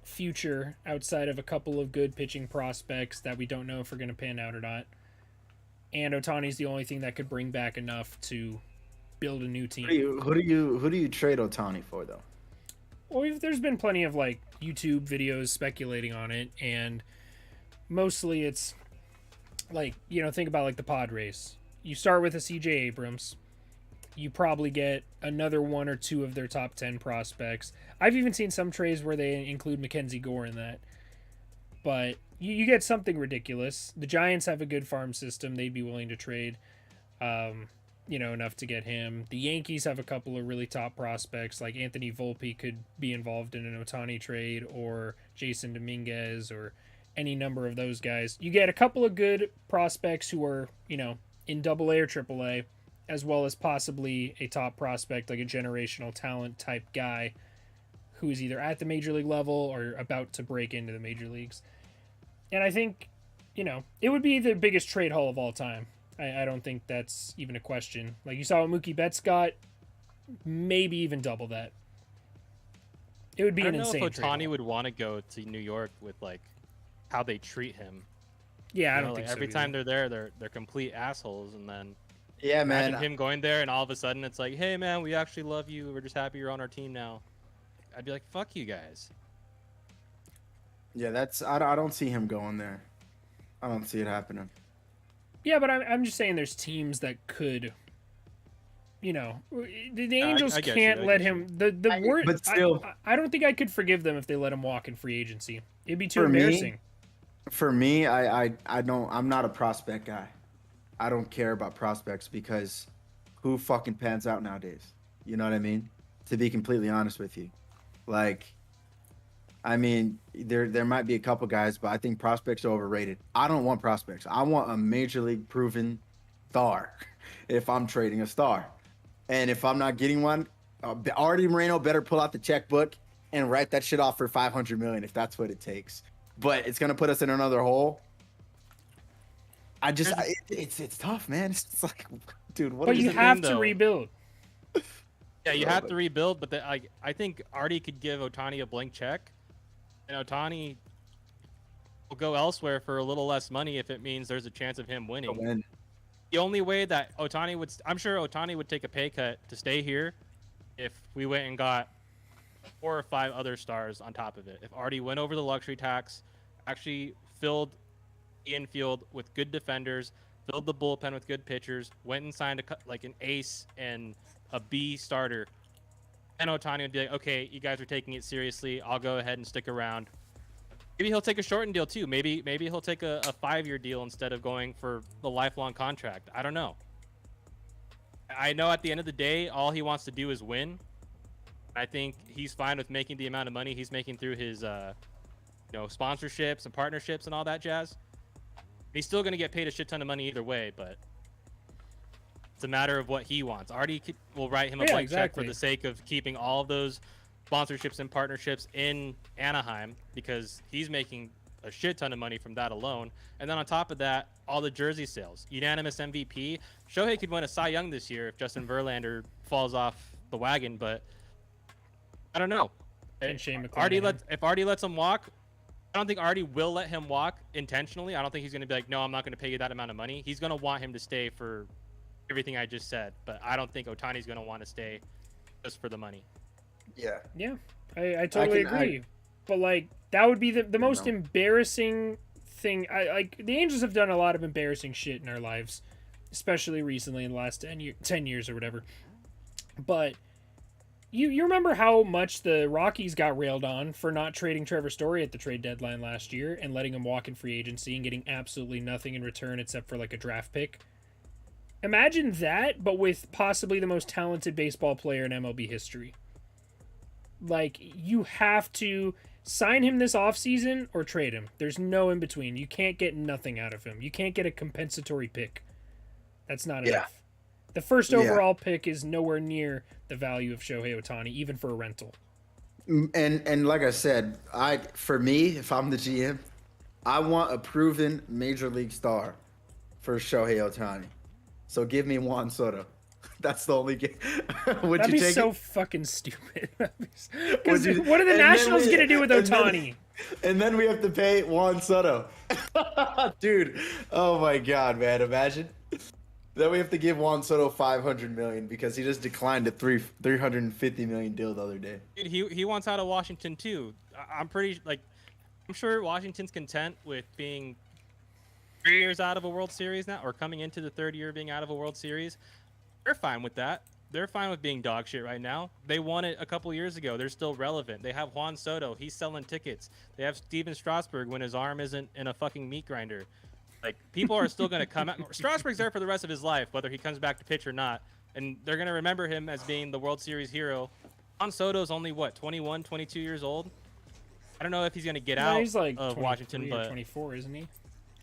future outside of a couple of good pitching prospects that we don't know if we're going to pan out or not. And Ohtani's the only thing that could bring back enough to build a new team. Who do you trade Ohtani for though? Well, there's been plenty of like YouTube videos speculating on it, and mostly it's like, think about like the Padres. You start with a CJ Abrams. You probably get another one or two of their top 10 prospects. I've even seen some trades where they include Mackenzie Gore in that. But you get something ridiculous. The Giants have a good farm system. They'd be willing to trade, enough to get him. The Yankees have a couple of really top prospects. Like Anthony Volpe could be involved in an Ohtani trade, or Jason Dominguez, or any number of those guys. You get a couple of good prospects who are, in AA or AAA, as well as possibly a top prospect, like a generational talent type guy who is either at the major league level or about to break into the major leagues. And I think, it would be the biggest trade haul of all time. I don't think that's even a question. Like you saw what Mookie Betts got, maybe even double that. It would be an insane trade. I don't know if Ohtani haul. would want to go to New York with like how they treat him. Yeah, I don't think so. Every time they're there, they're complete assholes, and then Yeah, man. imagine him going there and all of a sudden it's like, hey man, we actually love you. We're just happy you're on our team now. I'd be like, fuck you guys. Yeah, I don't see him going there. I don't see it happening. Yeah, but I'm just saying there's teams that could, the Angels I get can't you, I let get him. The word, but still- I don't think I could forgive them if they let him walk in free agency. It'd be too For me, embarrassing. For me, I'm not a prospect guy. I don't care about prospects because who fucking pans out nowadays? You know what I mean? To be completely honest with you. Like, I mean, there might be a couple guys, but I think prospects are overrated. I don't want prospects. I want a major league proven star if I'm trading a star. And if I'm not getting one, Artie Moreno better pull out the checkbook and write that shit off for $500 million if that's what it takes. But it's gonna put us in another hole. It's tough, man. It's just like, dude, what? But are you we have though? to rebuild. Yeah, you have to rebuild, but I think Artie could give Ohtani a blank check, and Ohtani will go elsewhere for a little less money if it means there's a chance of him winning. win? The only way that I'm sure Ohtani would take a pay cut to stay here if we went and got 4 or 5 other stars on top of it. If Artie went over the luxury tax, actually filled the infield with good defenders, filled the bullpen with good pitchers, went and signed an ace and a B starter, and Ohtani would be like, okay, you guys are taking it seriously. I'll go ahead and stick around. Maybe he'll take a shortened deal too. Maybe he'll take a 5-year deal instead of going for the lifelong contract. I don't know. I know at the end of the day, all he wants to do is win. I think he's fine with making the amount of money he's making through his, sponsorships and partnerships and all that jazz. He's still going to get paid a shit ton of money either way, but it's a matter of what he wants. Artie will write him a blank check for the sake of keeping all of those sponsorships and partnerships in Anaheim because he's making a shit ton of money from that alone. And then on top of that, all the jersey sales. Unanimous MVP. Shohei could win a Cy Young this year if Justin Verlander falls off the wagon, but I don't know. And Shane If Artie lets him walk, I don't think Artie will let him walk intentionally. I don't think he's going to be like, no, I'm not going to pay you that amount of money. He's going to want him to stay for everything I just said, but I don't think Ohtani's going to want to stay just for the money. Yeah. Yeah, I totally agree. But like that would be the most embarrassing thing. The Angels have done a lot of embarrassing shit in our lives, especially recently in the last 10 years or whatever. But you remember how much the Rockies got railed on for not trading Trevor Story at the trade deadline last year and letting him walk in free agency and getting absolutely nothing in return except for like a draft pick. Imagine that, but with possibly the most talented baseball player in MLB history. Like, you have to Sign him this offseason or trade him. There's no in between. You can't get nothing out of him. You can't get a compensatory pick. That's not enough. The first overall pick is nowhere near the value of Shohei Ohtani, even for a rental. And like I said, for me, if I'm the GM, I want a proven major league star for Shohei Ohtani. So give me Juan Soto. That's the only game. That'd be so fucking stupid. Because what are the Nationals going to do with Ohtani? And then we have to pay Juan Soto. Dude, oh my God, man. Imagine. Then we have to give Juan Soto $500 million because he just declined a $350 million deal the other day. Dude, he wants out of Washington too. I'm sure Washington's content with being 3 years out of a World Series now, or coming into the third year being out of a World Series. They're fine with that. They're fine with being dog shit right now. They won it a couple years ago. They're still relevant. They have Juan Soto. He's selling tickets. They have Steven Strasburg when his arm isn't in a fucking meat grinder. Like, people are still going to come out. Strasburg's there for the rest of his life, whether he comes back to pitch or not. And they're going to remember him as being the World Series hero. Juan Soto's only, 21, 22 years old? I don't know if he's going to get out he's like of Washington, but 24, isn't he?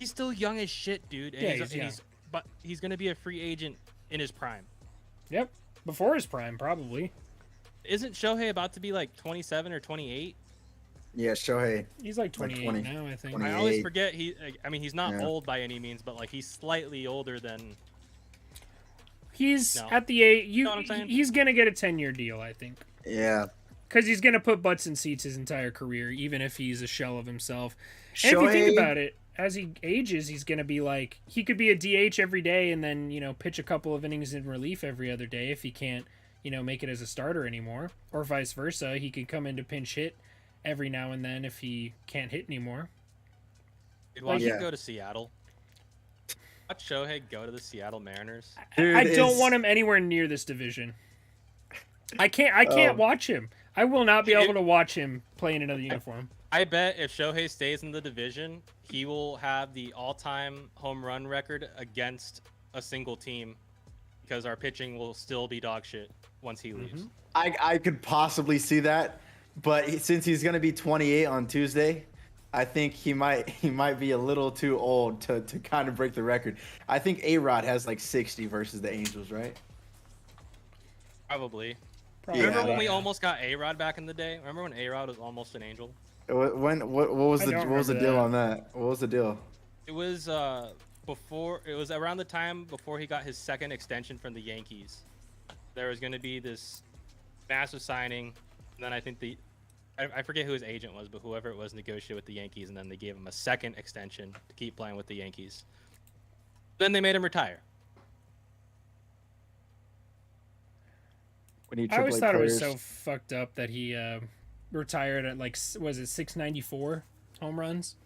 he's still young as shit, dude. And but he's going to be a free agent in his prime. Yep. Before his prime, probably. Isn't Shohei about to be like 27 or 28? Yeah, Shohei. He's like 28 20, now, I think. 28. I always forget he's not old by any means, but like he's slightly older than. He's at the age. You know what I'm saying? He's gonna get a 10-year deal, I think. Yeah. Because he's gonna put butts in seats his entire career, even if he's a shell of himself. And if you think about it, as he ages, he's gonna be like, he could be a DH every day and then pitch a couple of innings in relief every other day if he can't make it as a starter anymore, or vice versa. He could come in to pinch hit every now and then if he can't hit anymore. Dude, why don't you go to Seattle? Watch Shohei go to the Seattle Mariners. Dude, I don't want him anywhere near this division. I can't watch him. I will not be able to watch him play in another uniform. I bet if Shohei stays in the division, he will have the all-time home run record against a single team because our pitching will still be dog shit once he leaves. I could possibly see that, but since he's going to be 28 on Tuesday, I think he might be a little too old to kind of break the record. I think A-Rod has like 60 versus the Angels, right? Probably. Yeah. When we almost got A-Rod back in the day? Remember when A-Rod was almost an Angel? What was the deal on that? What was the deal? It was around the time before he got his second extension from the Yankees. There was going to be this massive signing, and then I think I forget who his agent was, but whoever it was negotiated with the Yankees, and then they gave him a second extension to keep playing with the Yankees. Then they made him retire. I always thought it was so fucked up that he retired at was it 694 home runs?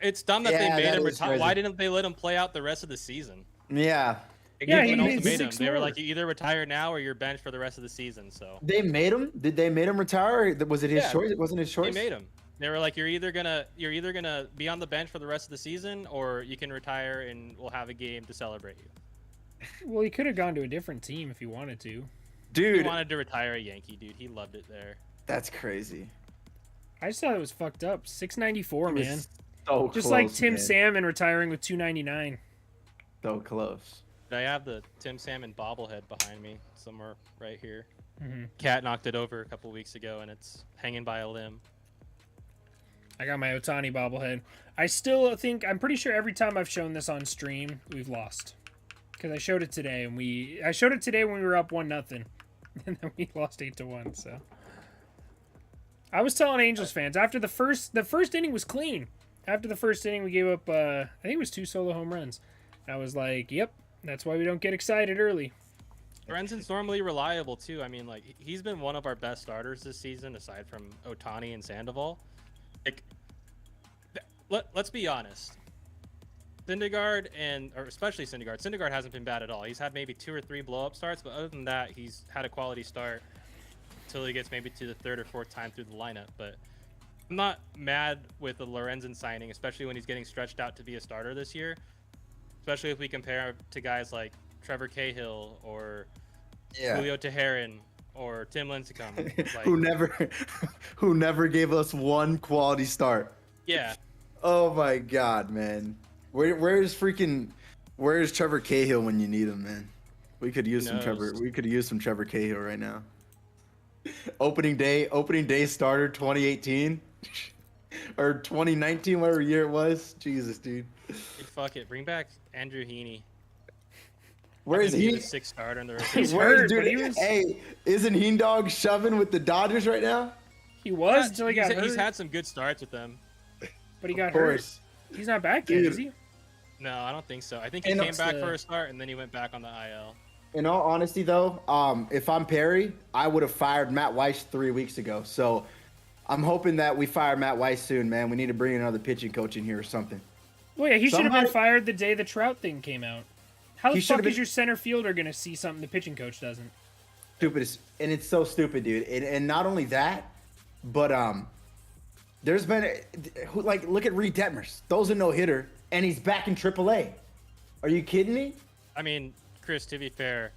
It's dumb that they made him retire. Why didn't they let him play out the rest of the season? Yeah. He made him. They were like, you either retire now or you're benched for the rest of the season. So they made him. Did they made him retire? Or was it his choice? It wasn't his choice. They made him. They were like, you're either gonna be on the bench for the rest of the season, or you can retire and we'll have a game to celebrate you. Well, he could have gone to a different team if he wanted to. Dude, he wanted to retire a Yankee, dude. He loved it there. That's crazy. I just thought it was fucked up. 694, man. So just close, like Tim man. Salmon retiring with 299. So close. I have the Tim Salmon bobblehead behind me somewhere right here. Mm-hmm. Cat knocked it over a couple weeks ago, and it's hanging by a limb. I got my Ohtani bobblehead. I still think, I'm pretty sure every time I've shown this on stream, we've lost. Because I showed it today, and I showed it today when we were up 1-0. And then we lost 8-1, so. I was telling Angels fans, after the first inning was clean. After the first inning, we gave up, I think it was 2 solo home runs. I was like, yep, that's why we don't get excited early. Lorenzen's normally reliable, too. I mean, like, he's been one of our best starters this season, aside from Ohtani and Sandoval. Like, let's be honest. Syndergaard or especially Syndergaard. Syndergaard hasn't been bad at all. He's had maybe 2 or 3 blow-up starts, but other than that, he's had a quality start until he gets maybe to the 3rd or 4th time through the lineup. But I'm not mad with the Lorenzen signing, especially when he's getting stretched out to be a starter this year. Especially if we compare to guys like Trevor Cahill or Julio Teheran or Tim Lincecum. who never gave us one quality start. Yeah. Oh my God, man. Where's Trevor Cahill when you need him, man? We could use some Trevor Cahill right now. Opening day starter 2018 or 2019, whatever year it was. Jesus, dude. Dude, fuck it. Bring back Andrew Heaney. Where is he? The sixth starter in the rest. He's Where, hurt, dude? but he was- Hey, isn't Heen Dog shoving with the Dodgers right now? He was until he got hurt. He's had some good starts with them. But he got Of course. hurt. He's not back yet, Dude. is he? No, I don't think so. I think he And came that's back for a start and then he went back on the IL. In all honesty, though, if I'm Perry, I would have fired Matt Weiss 3 weeks ago. So I'm hoping that we fire Matt Weiss soon, man. We need to bring another pitching coach in here or something. Well, yeah, he should have been Somebody- fired the day the Trout thing came out. How the He should fuck have is been- your center fielder going to see something the pitching coach doesn't? Stupid, and it's so stupid, dude. And not only that, but there's been look at Reed Detmers. Throws a no-hitter, and he's back in AAA. Are you kidding me? I mean, Chris, to be fair,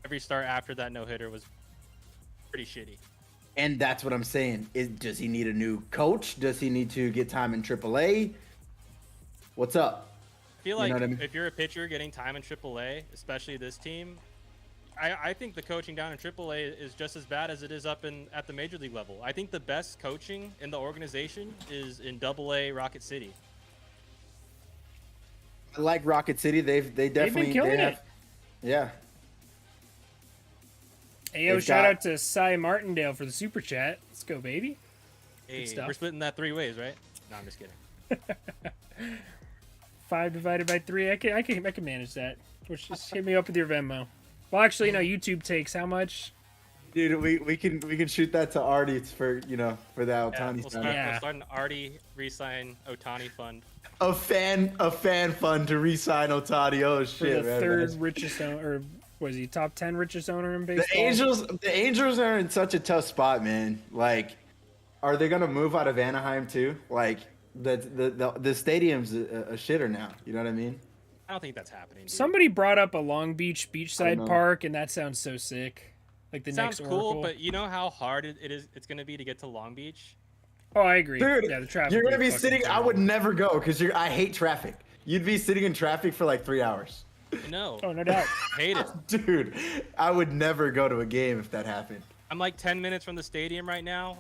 every start after that no-hitter was pretty shitty. And that's what I'm saying. Does he need a new coach? Does he need to get time in AAA? What's up? I feel You like know what I mean? if you're a pitcher getting time in AAA, especially this team, I think the coaching down in AAA is just as bad as it is up at the major league level. I think the best coaching in the organization is in AA Rocket City. I like Rocket City. They definitely killing have, it. Yeah. Hey, yo, They've shout got- out to Cy Martindale for the super chat. Let's go, baby. Hey, stuff. we're splitting that 3 ways, right? No, I'm just kidding. 5 divided by 3. I can manage that. Which just hit me up with your Venmo. Well, actually, no. YouTube takes how much? Dude, we can shoot that to Artie for the Yeah, Ohtani we'll sign. start an Artie re-sign Ohtani fund. A fan fund to re-sign Ohtani. Oh For shit, the man. third richest owner, or was he top 10 richest owner in baseball? The Angels are in such a tough spot, man. Like, are they gonna move out of Anaheim too? Like, the stadium's a shitter now. You know what I mean? I don't think that's happening. Dude. Somebody brought up a Long Beach I beachside know. park, and that sounds so sick. Like the Sounds next cool, Oracle. but you know how hard it's going to be to get to Long Beach? Oh, I agree. Dude, yeah, the traffic. you're gonna would be fucking sitting. I terrible. would never go because I hate traffic. You'd be sitting in traffic for like 3 hours. No. Oh, no doubt. Hate it. Dude, I would never go to a game if that happened. I'm like 10 minutes from the stadium right now.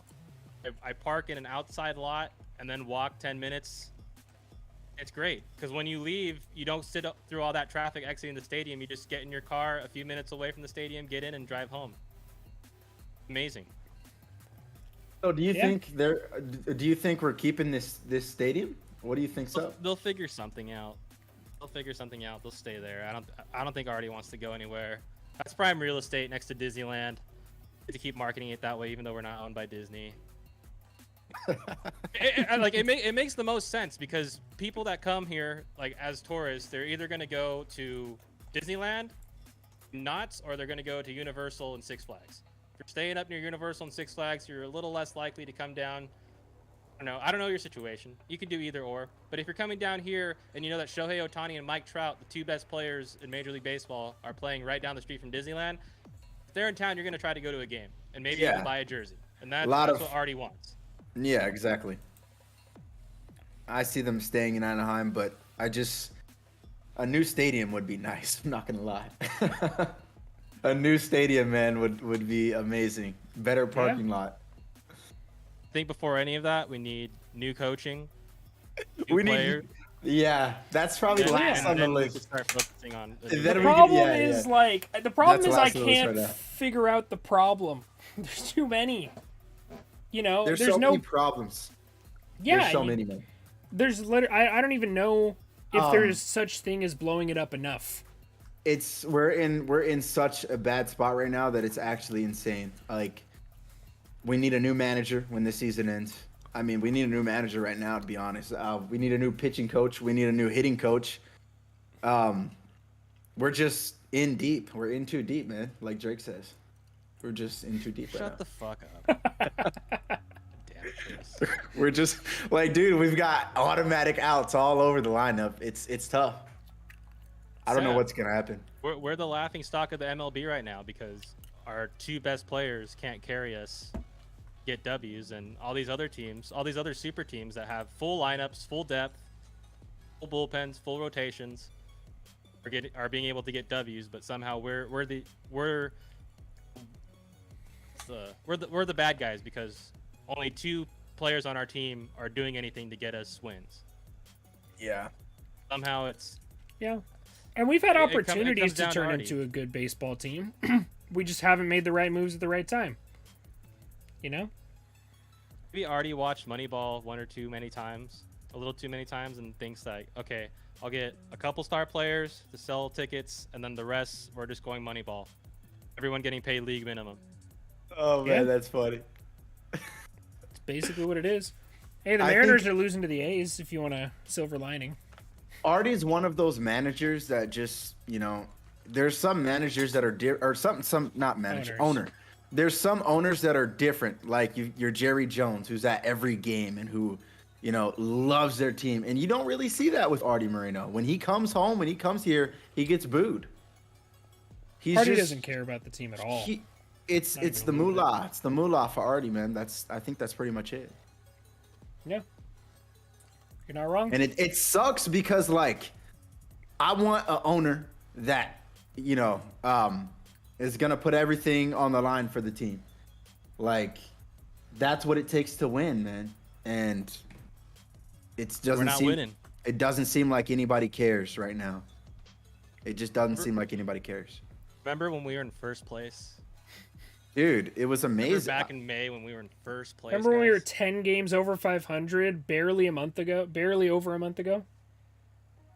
I park in an outside lot and then walk 10 minutes. It's great because when you leave, you don't sit up through all that traffic exiting the stadium. You just get in your car a few minutes away from the stadium, get in, and drive home. Amazing. So do you Yeah. think we're keeping this stadium? What do you think so? They'll figure something out. They'll stay there. I don't think Artie wants to go anywhere. That's prime real estate next to Disneyland. To keep marketing it that way, even though we're not owned by Disney. It makes the most sense because people that come here like as tourists, they're either going to go to Disneyland, Knott's, or they're going to go to Universal and Six Flags. If you're staying up near Universal and Six Flags, you're a little less likely to come down. I don't know your situation. You could do either or. But if you're coming down here and you know that Shohei Ohtani and Mike Trout, the 2 best players in Major League Baseball, are playing right down the street from Disneyland, if they're in town, you're going to try to go to a game and maybe Yeah. even buy a jersey. And that's Lot of- what Artie wants. Yeah, exactly. I see them staying in Anaheim, but a new stadium would be nice. I'm not gonna lie. A new stadium, man, would be amazing. Better parking lot. I think before any of that, we need new coaching, new We need- players. Yeah, that's probably and last on the then we can list. start focusing on. Then The we could- problem yeah, is yeah. like the problem That's is I last on the list can't right now. figure out the problem. There's too many. You know, There's there's so no many problems. yeah. There's so many, man. There's literally I don't even know if Um, there is such thing as blowing it up enough. We're in such a bad spot right now that it's actually insane. Like, we need a new manager when the season ends. I mean, we need a new manager right now, to be honest. We need a new pitching coach. We need a new hitting coach. We're just in deep. We're in too deep, man. Like Drake says, we're just in too deep right Shut now. the fuck up. Damn it, Chris. We're just like, dude, we've got automatic outs all over the lineup. It's tough. I don't know Sad. what's gonna happen. We're the laughing stock of the MLB right now because our two best players can't carry us, get W's, and all these other teams, all these other super teams that have full lineups, full depth, full bullpens, full rotations, are being able to get W's, but somehow we're the bad guys because only two players on our team are doing anything to get us wins. Yeah. Somehow it's And we've had It opportunities comes to down to turn Artie. into a good baseball team. We just haven't made the right moves at the right time. You know? maybe already watched Moneyball one or too many times, a little too many times, and thinks like, okay, I'll get a couple star players to sell tickets, and then the rest we're just going Moneyball. Everyone getting paid league minimum. Oh man, Yeah. that's funny. It's basically what it is. Hey, the I Mariners think- are losing to the A's if you want a silver lining. Artie's one of those managers that just, there's some managers that are or some not manager, Owners. owner. There's some owners that are different, like you're Jerry Jones, who's at every game and who, loves their team. And you don't really see that with Artie Moreno. When he comes home, when he comes here, he gets booed. He's Artie just, doesn't care about the team at all. It's Not the even a little bit. moolah. It's the moolah for Artie, man. I think that's pretty much it. Yeah. You're not wrong. And it sucks because I want an owner that is gonna put everything on the line for the team. That's what it takes to win, man. And We're not winning. It doesn't seem like anybody cares right now. It just doesn't seem like anybody cares. Remember when we were in first place? Dude, it was Remember amazing. back in May when we were in first place? Remember when we were guys? 10 games over 500 barely over a month ago?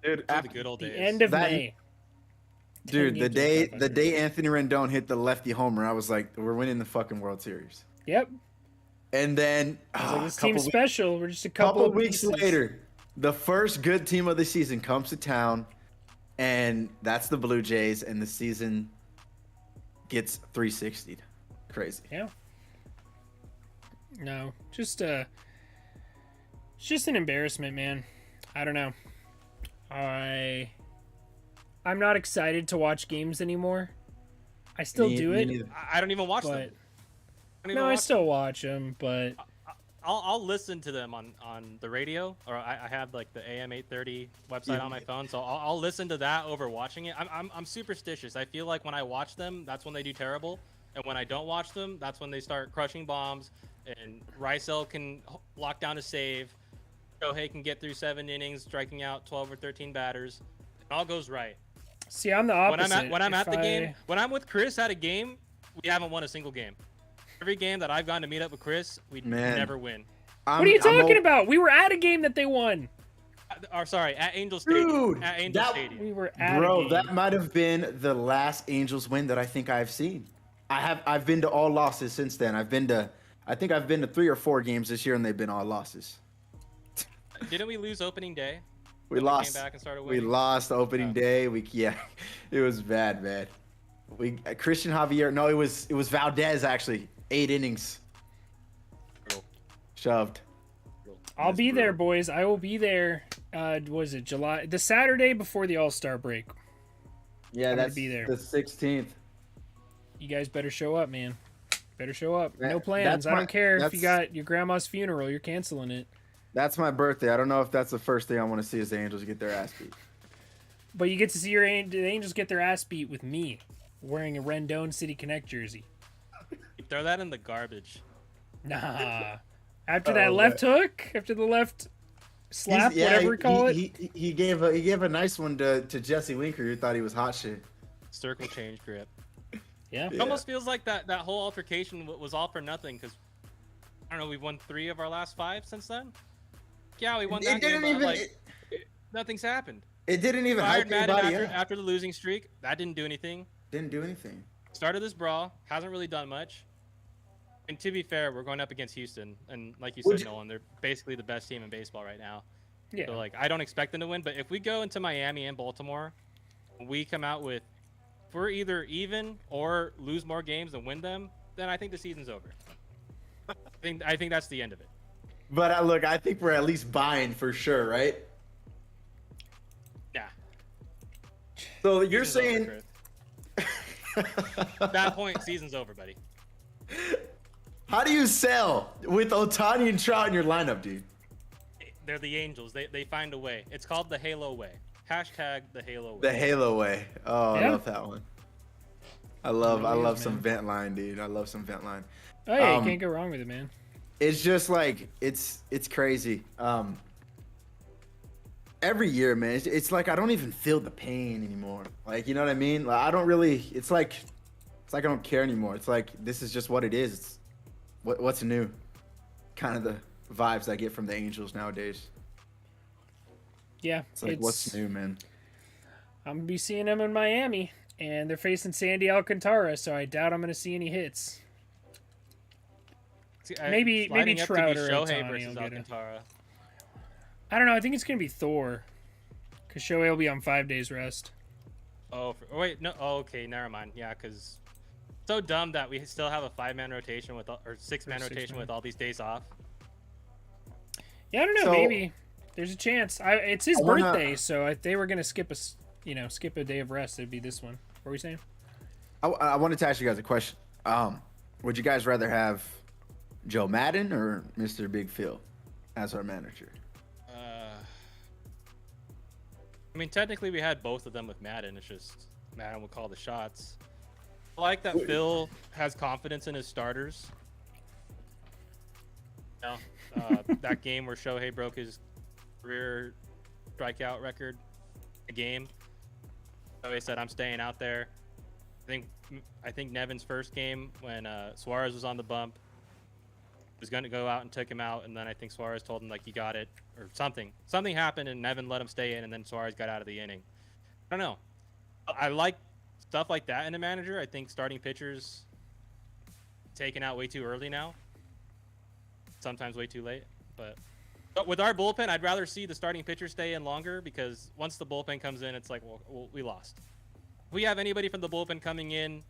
Dude, Those were the good old The days. end of That- May. dude, 10 the games over day 500. Anthony Rendon hit the lefty homer, I was like, we're winning the fucking World Series. Yep. And then I was like, this couple team's we- special. We're just a couple, couple of weeks pieces. later, the first good team of the season comes to town, and that's the Blue Jays, and the season gets 360'd. Crazy. Yeah. No, it's just an embarrassment, man. I don't know. I'm not excited to watch games anymore. I still Me- do me it, neither. I don't even watch but them. I don't even no, I watch still watch them. But I'll listen to them on the radio, or I have like the AM 830 website on my phone, so I'll listen to that over watching it. I'm superstitious. I feel like when I watch them, that's when they do terrible, and when I don't watch them, that's when they start crushing bombs, and Rysel can lock down a save, Shohei can get through 7 innings, striking out 12 or 13 batters. It all goes right. see, I'm the When opposite. I'm If at the I- game, when I'm with Chris at a game, we haven't won a single game. Every game that I've gone to meet up with Chris, we Man. never win. What are you talking about? We were at a game that they won. Or sorry, at Angel Stadium. Dude, At Angel that- Stadium. We were at a Bro, game. that might have been the last Angels win that I think I've seen. I've been to all losses since then. I think I've been to 3 or 4 games this year, and they've been all losses. Didn't we lose opening day? We Then lost. Came back and started We winning. lost opening Oh. day. It was bad, man. Christian Javier. No, it was Valdez actually. 8 innings. Brutal. Shoved. I'll That's be there, brutal. boys. I will be there. Was it July? The Saturday before the All-Star break. Yeah, I'm gonna that's be there. the 16th. You guys better show up, man. Better show up. No That- plans. that's I my- don't care if you that's- got your grandma's funeral. You're canceling it. That's my birthday. I don't know if that's the first thing I want to see is the Angels get their ass beat. But you get to see the Angels get their ass beat with me wearing a Rendon City Connect jersey. You throw that in the garbage. Nah. After Oh, that left man. hook, after the left slap, He's- yeah, whatever we call it. He gave a nice one to Jesse Winker, who thought he was hot shit. Circle change grip. Yeah. It almost feels like that whole altercation was all for nothing because I don't know. We've won 3 of our last 5 since then. Yeah, we won It that game, didn't but even. like nothing's happened. It didn't even Fired hype Madden anybody after, up. after the losing streak. That didn't do anything. Didn't do anything. Started this brawl. Hasn't really done much. And to be fair, we're going up against Houston, and like you Would said, you- Nolan, they're basically the best team in baseball right now. Yeah. So like, I don't expect them to win. But if we go into Miami and Baltimore, we come out with, if we're either even or lose more games and win them, then I think the season's over. I think that's the end of it. But I think we're at least buying for sure, right? Yeah. So you're Season's over, saying Chris. At that point, season's over, buddy. How do you sell with Ohtani and Trout in your lineup, dude? They're the Angels. They find a way. It's called the Halo way. Hashtag the Halo way. The Halo way. Oh, Yeah. I love that one. I love is, some man. vent line, dude. I love some vent line. Oh yeah, you can't go wrong with it, man. It's just like it's crazy. Every year, man, it's like I don't even feel the pain anymore. Like, you know what I mean? Like, I don't really. It's like I don't care anymore. It's like this is just what it is. It's what's new. Kind of the vibes I get from the Angels nowadays. Yeah, It's like what's new, man. I'm gonna be seeing them in Miami, and they're facing Sandy Alcantara, so I doubt I'm gonna see any hits. See, Maybe lining up to be Trout or Shohei Ohtani versus will get it. Alcantara. I don't know. I think it's gonna be Thor, because Shohei will be on 5 days rest. Oh, wait, no. Oh, okay, never mind. Yeah, because so dumb that we still have a 5-man rotation with or 6-man rotation 6-man. with all these days off. Yeah, I don't know. So- Maybe there's a chance. It's his I wanna- birthday, so if they were gonna skip skip a day of rest, it'd be this one. What were we saying? I wanted to ask you guys a question. Would you guys rather have Joe Madden or Mr. Big Phil as our manager? I mean, technically, we had both of them with Madden. It's just Madden would call the shots. I like that Phil has confidence in his starters. You know, that game where Shohei broke his career strikeout record, a game. Shohei said, "I'm staying out there." I think Nevin's first game when Suarez was on the bump, was going to go out and took him out, and then I think Suarez told him like, "You got it," or something. Something happened, and Nevin let him stay in, and then Suarez got out of the inning. I don't know. I like stuff like that in a manager. I think starting pitchers taken out way too early now. Sometimes way too late. But with our bullpen, I'd rather see the starting pitcher stay in longer, because once the bullpen comes in, it's like, well, we lost. If we have anybody from the bullpen coming in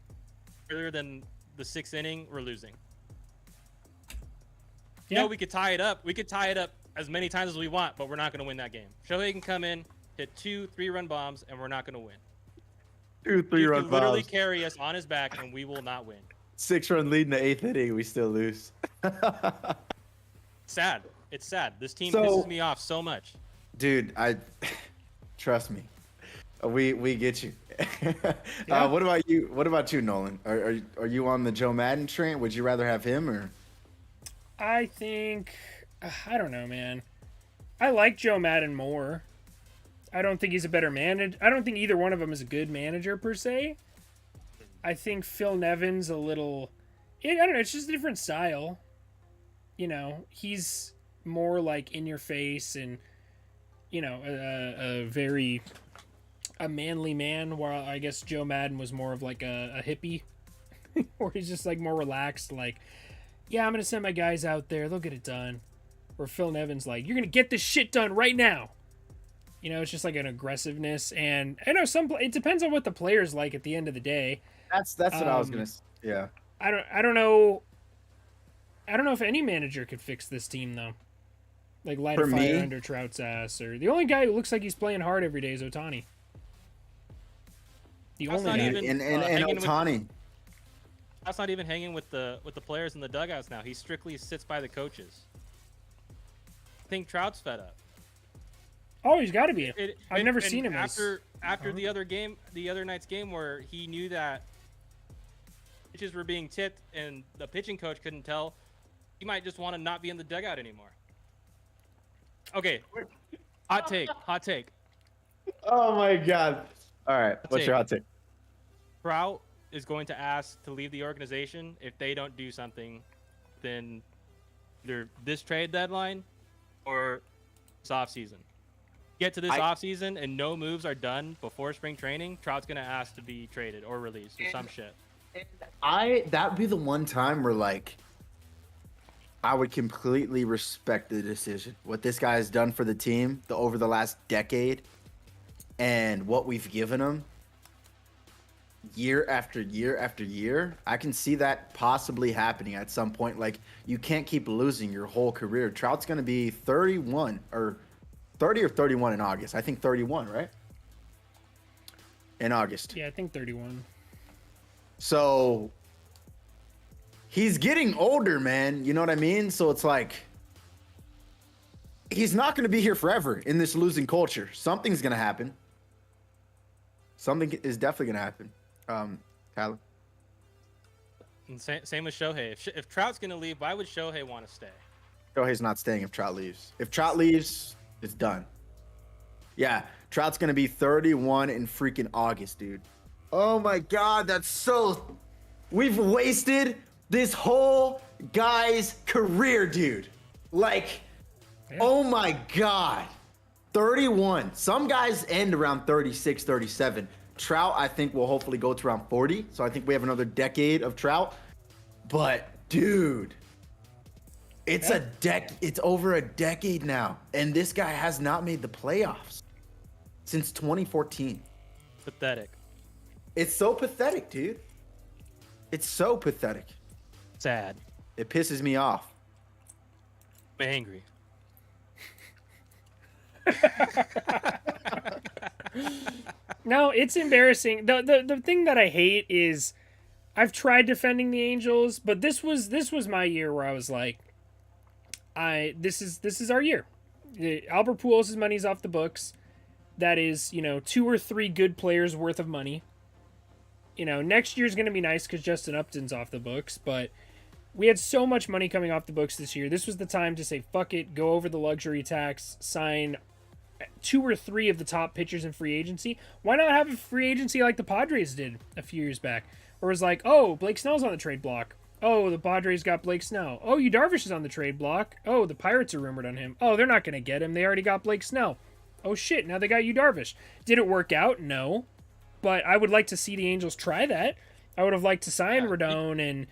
earlier than the 6th inning, we're losing. You know, we could tie it up. We could tie it up as many times as we want, but we're not going to win that game. Shohei can come in, hit 2 3-run bombs, and we're not going to win. 2 He 3-run can literally bombs. carry us on his back, and we will not win. 6-run lead in the 8th inning, we still lose. Sad. It's sad. This team So- pisses me off so much. Dude, trust me. We get you. Yeah. What about you? What about you, Nolan? Are you on the Joe Madden train? Would you rather have him or? I think I don't know, man. I like Joe Madden more. I don't think he's a better manager. I don't think either one of them is a good manager per se. I think Phil Nevin's a little. I don't know. It's just a different style. You know, he's more like in your face and, you know, a manly man. While I guess Joe Madden was more of like a hippie, where he's just like more relaxed, like, yeah, I'm going to send my guys out there. They'll get it done. Or Phil Nevin's like, you're going to get this shit done right now. You know, it's just like an aggressiveness. And I know it depends on what the player's like at the end of the day. That's what I was gonna. Yeah. I don't know. I don't know if any manager could fix this team though. Like light For a fire me? under Trout's ass, or the only guy who looks like he's playing hard every day is Ohtani. The That's only not guy. even- And hanging with- Ohtani. That's not even hanging with the players in the dugouts now. He strictly sits by the coaches. I think Trout's fed up. Oh, he's got to be. I've never and seen him after the other night's game where he knew that pitches were being tipped and the pitching coach couldn't tell. He might just want to not be in the dugout anymore. Okay, hot take. Oh my God. All right. What's your hot take? Trout is going to ask to leave the organization if they don't do something, then either this trade deadline or this offseason. Get to this offseason and no moves are done before spring training, Trout's going to ask to be traded or released or some shit. That'd be the one time where like I would completely respect the decision. What this guy has done for the team over the last decade and what we've given him year after year after year. I can see that possibly happening at some point. Like, you can't keep losing your whole career. Trout's going to be 31 or 30 or 31 in August. I think 31, right? In August. Yeah, I think 31. So he's getting older, man. You know what I mean? So it's like he's not going to be here forever in this losing culture. Something's going to happen. Something is definitely going to happen. Tyler. And same with Shohei. If Trout's gonna leave, why would Shohei want to stay? Shohei's not staying if Trout leaves. If Trout leaves, it's done. Yeah, Trout's going to be 31 in freaking August, dude. Oh my God, that's so... We've wasted this whole guy's career, dude. Like, oh my God. 31. Some guys end around 36, 37. Trout, I think, will hopefully go to around 40. So I think we have another decade of Trout. But, dude, it's it's over a decade now. And this guy has not made the playoffs since 2014. Pathetic. It's so pathetic, dude. It's so pathetic. Sad. It pisses me off. I'm angry. No, it's embarrassing. The thing that I hate is I've tried defending the Angels, but this was my year where I was like, this is our year. Albert Pujols' money's off the books. That is, 2 or 3 good players worth of money. Next year's going to be nice because Justin Upton's off the books, but we had so much money coming off the books this year. This was the time to say, fuck it, go over the luxury tax, sign 2 or 3 of the top pitchers in free agency. Why not have a free agency like the Padres did a few years back? Where it was like, oh, Blake Snell's on the trade block. Oh, the Padres got Blake Snell. Oh, Yu Darvish is on the trade block. Oh, the Pirates are rumored on him. Oh, they're not going to get him. They already got Blake Snell. Oh, shit, now they got Yu Darvish. Did it work out? No. But I would like to see the Angels try that. I would have liked to sign Rodon and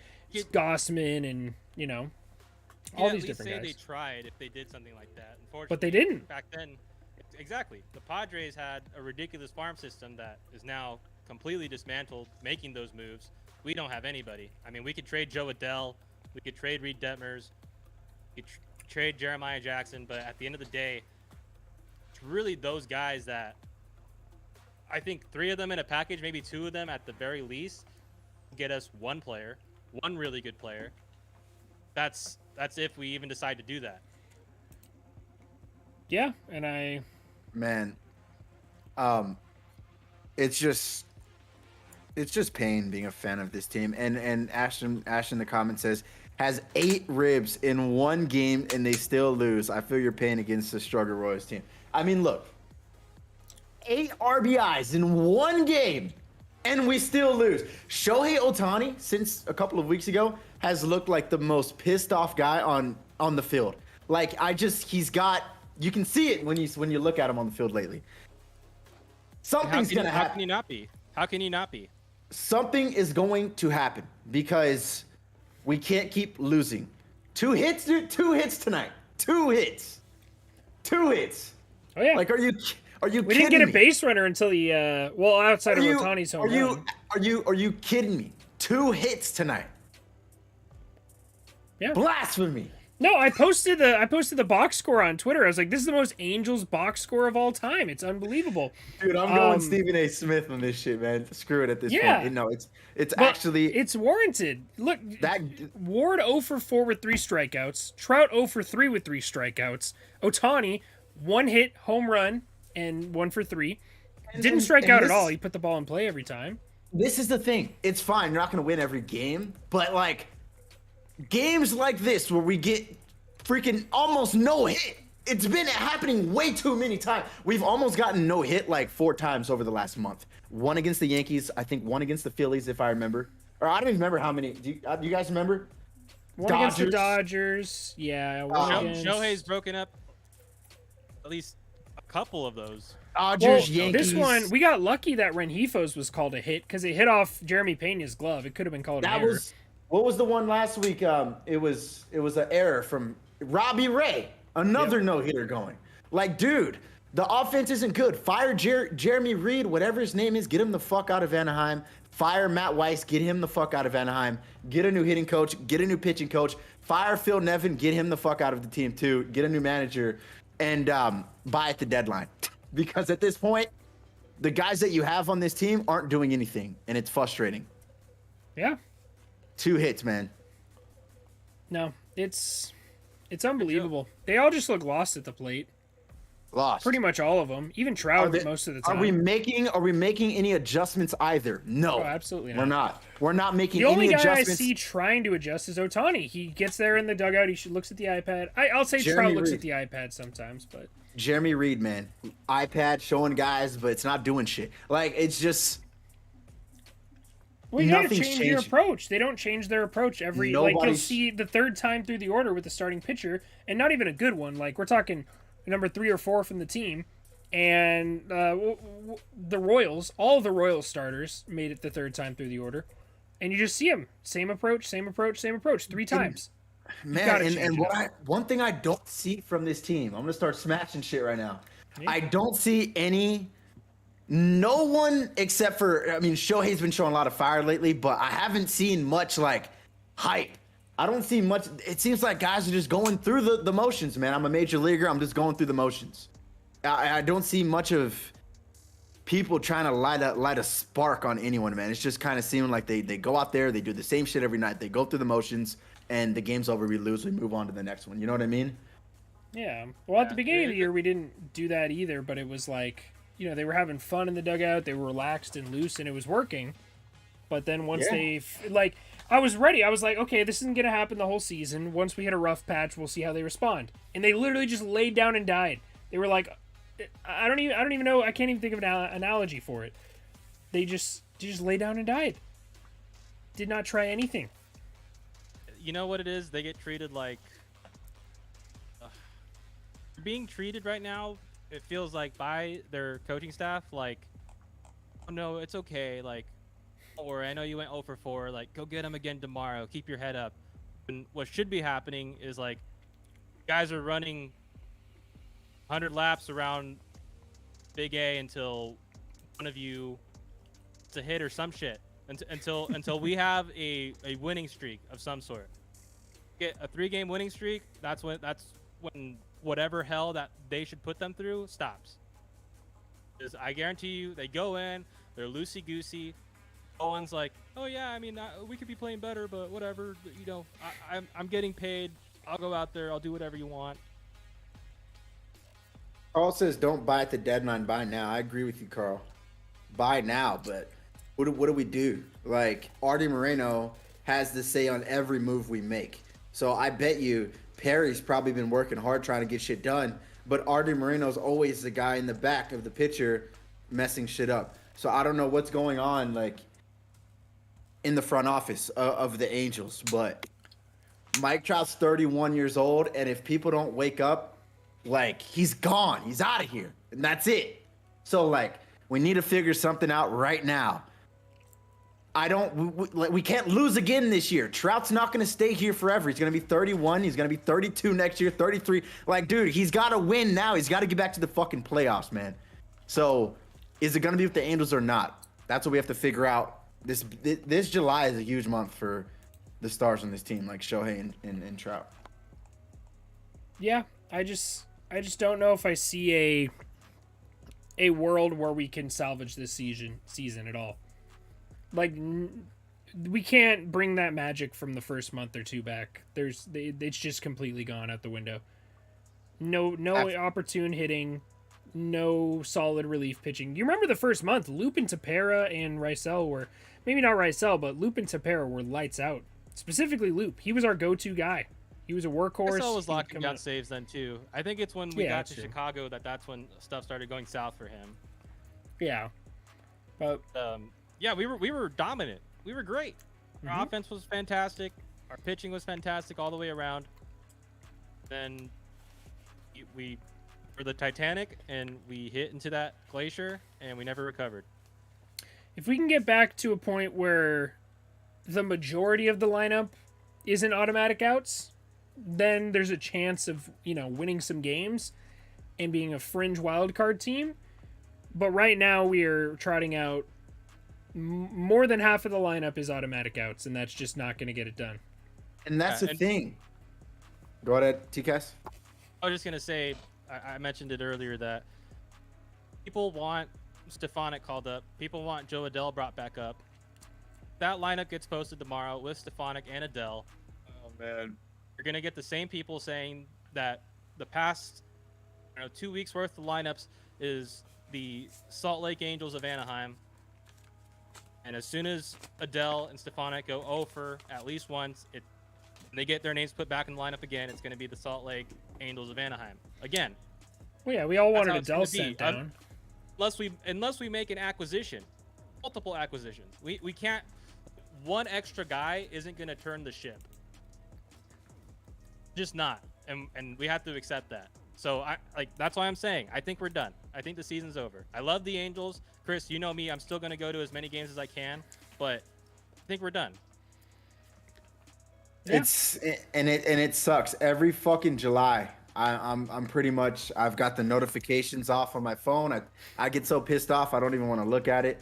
Gossman and, all these different guys. They tried if they did something like that. Unfortunately, but they didn't. Back then, exactly. The Padres had a ridiculous farm system that is now completely dismantled, making those moves. We don't have anybody. I mean, we could trade Joe Adell. We could trade Reed Detmers. We could trade Jeremiah Jackson. But at the end of the day, it's really those guys that I think 3 of them in a package, maybe 2 of them at the very least, get us one player, one really good player. That's if we even decide to do that. Yeah, and man, it's just pain being a fan of this team. And Ashton in the comments says, has 8 ribs in 1 game and they still lose. I feel your pain against the Struggle Royals team. I mean, look, 8 RBIs in 1 game and we still lose. Shohei Ohtani, since a couple of weeks ago, has looked like the most pissed off guy on the field. Like, you can see it when you look at him on the field lately. Something's going to happen. How can you not be? How can you not be? Something is going to happen because we can't keep losing. 2 hits, dude. 2 hits tonight. 2 hits. 2 hits. Oh yeah. Like, are you we kidding didn't get a me? base runner until he outside of Ohtani's home run. Are you kidding me? 2 hits tonight. Yeah. Blasphemy. No, I posted the box score on Twitter. I was like, this is the most Angels box score of all time. It's unbelievable. Dude, I'm going Stephen A. Smith on this shit, man. Screw it at this point. No, it's actually... It's warranted. Look, Ward 0 for 4 with 3 strikeouts. Trout 0 for 3 with 3 strikeouts. Ohtani, 1 hit, home run, and 1 for 3. Didn't strike out at all. He put the ball in play every time. This is the thing. It's fine. You're not going to win every game. But, like, games like this where we get freaking almost no hit. It's been happening way too many times. We've almost gotten no hit like 4 times over the last month. 1 against the Yankees. I think 1 against the Phillies, if I remember. Or I don't even remember how many. Do you guys remember? 1 against the Dodgers. Yeah. Shohei's broken up at least a couple of those. Dodgers, Yankees. This one, we got lucky that Renjifo's was called a hit because it hit off Jeremy Pena's glove. It could have been called an error. What was the one last week? It was an error from Robbie Ray. Another no-hitter going. Like, dude, the offense isn't good. Fire Jeremy Reed, whatever his name is, get him the fuck out of Anaheim. Fire Matt Weiss, get him the fuck out of Anaheim. Get a new hitting coach, get a new pitching coach. Fire Phil Nevin, get him the fuck out of the team too. Get a new manager and buy at the deadline. Because at this point, the guys that you have on this team aren't doing anything, and it's frustrating. Yeah. 2 hits, man. No, it's unbelievable. They all just look lost at the plate. Lost. Pretty much all of them. Even Trout most of the time. Are we making any adjustments either? No. Oh, absolutely not. We're not. We're not making The only any guy adjustments. I see trying to adjust is Ohtani. He gets there in the dugout. He looks at the iPad. I'll say Jeremy Trout looks Reed. at the iPad sometimes, but Jeremy Reed, man. iPad showing guys, but it's not doing shit. Like, it's just... well, you gotta Nothing's change your changing. approach. They don't change their approach every. Like, you'll Nobody's- see the third time through the order with the starting pitcher, and not even a good one. Like, we're talking number 3 or 4 from the team, and the Royals, all of the Royals starters made it the third time through the order, and you just see them same approach, 3 times. Man, gotta and change it. one thing I don't see from this team, I'm gonna start smashing shit right now. I don't see no one except for, I mean, Shohei's been showing a lot of fire lately, but I haven't seen much like hype. I don't see much. It seems like guys are just going through the motions, man. I'm a major leaguer. I'm just going through the motions. I don't see much of people trying to light a spark on anyone, man. It's just kind of seeming like they go out there, they do the same shit every night. They go through the motions, and the game's over. We lose. We move on to the next one. You know what I mean? Yeah. Well, at the beginning of the year, we didn't do that either, but it was like, you know, they were having fun in the dugout. They were relaxed and loose, and it was working. But then once I was ready. I was like, okay, this isn't going to happen the whole season. Once we hit a rough patch, we'll see how they respond. And they literally just laid down and died. They were like, I don't even know. I can't even think of an analogy for it. They just lay down and died. Did not try anything. You know what it is? They get treated like being treated right now. It feels like by their coaching staff, like, oh no, it's okay. Like, don't worry, I know you went 0 for 4. Like, go get him again tomorrow. Keep your head up. And what should be happening is like, guys are running 100 laps around Big A until one of you it's a hit or some shit. Until we have a winning streak of some sort. Get a 3-game winning streak. That's when whatever hell that they should put them through stops. Because I guarantee you, they go in, they're loosey goosey. Owen's like, oh yeah, I mean, we could be playing better, but whatever. You know, I'm getting paid. I'll go out there. I'll do whatever you want. Carl says, don't buy at the deadline, buy now. I agree with you, Carl. Buy now, but what do we do? Like, Artie Moreno has the say on every move we make. So I bet you Perry's probably been working hard trying to get shit done, but Artie Moreno's always the guy in the back of the pitcher messing shit up. So I don't know what's going on, like, in the front office of the Angels, but Mike Trout's 31 years old, and if people don't wake up, like, he's gone. He's out of here, and that's it. So, like, we need to figure something out right now. We can't lose again this year. Trout's not going to stay here forever. He's going to be 31. He's going to be 32 next year, 33. Like, dude, he's got to win now. He's got to get back to the fucking playoffs, man. So, is it going to be with the Angels or not? That's what we have to figure out. This July is a huge month for the stars on this team, like Shohei and Trout. Yeah, I just don't know if I see a world where we can salvage this season at all. Like, we can't bring that magic from the first month or two back. It's just completely gone out the window. No opportune hitting, no solid relief pitching. You remember the first month, Loop and Tepera and Rysel were, maybe not Rysel, but Loop and Tepera were lights out. Specifically Loop. He was our go-to guy. He was a workhorse. Rysel was locking down saves then too. I think it's when we got to true. Chicago that's when stuff started going south for him. Yeah. But yeah, we were dominant. We were great. Our offense was fantastic. Our pitching was fantastic all the way around. Then we were the Titanic, and we hit into that glacier, and we never recovered. if we can get back to a point where the majority of the lineup isn't automatic outs, then there's a chance of, winning some games and being a fringe wildcard team. But right now we are trotting out more than half of the lineup is automatic outs, and that's just not going to get it done. And that's the thing. Go ahead, TCAS. I was just going to say, I mentioned it earlier that people want Stefanik called up. People want Joe Adele brought back up. that lineup gets posted tomorrow with Stefanik and Adele, Oh man. you're gonna get the same people saying that the past 2 weeks worth of lineups is the Salt Lake Angels of Anaheim. And as soon as Adele and Stefanik go 0 for at least once, and they get their names put back in the lineup again, it's going to be the Salt Lake Angels of Anaheim again. Well, yeah, we all That's wanted how it's Adele gonna be. sent down. Unless we make an acquisition, multiple acquisitions, we can't. One extra guy isn't going to turn the ship. Just not, and we have to accept that. So that's why I'm saying I think we're done. I think the season's over. I love the Angels, Chris. You know me. I'm still going to go to as many games as I can, but I think we're done. Yeah. It sucks every fucking July. I'm pretty much, I've got the notifications off on my phone. I get so pissed off I don't even want to look at it.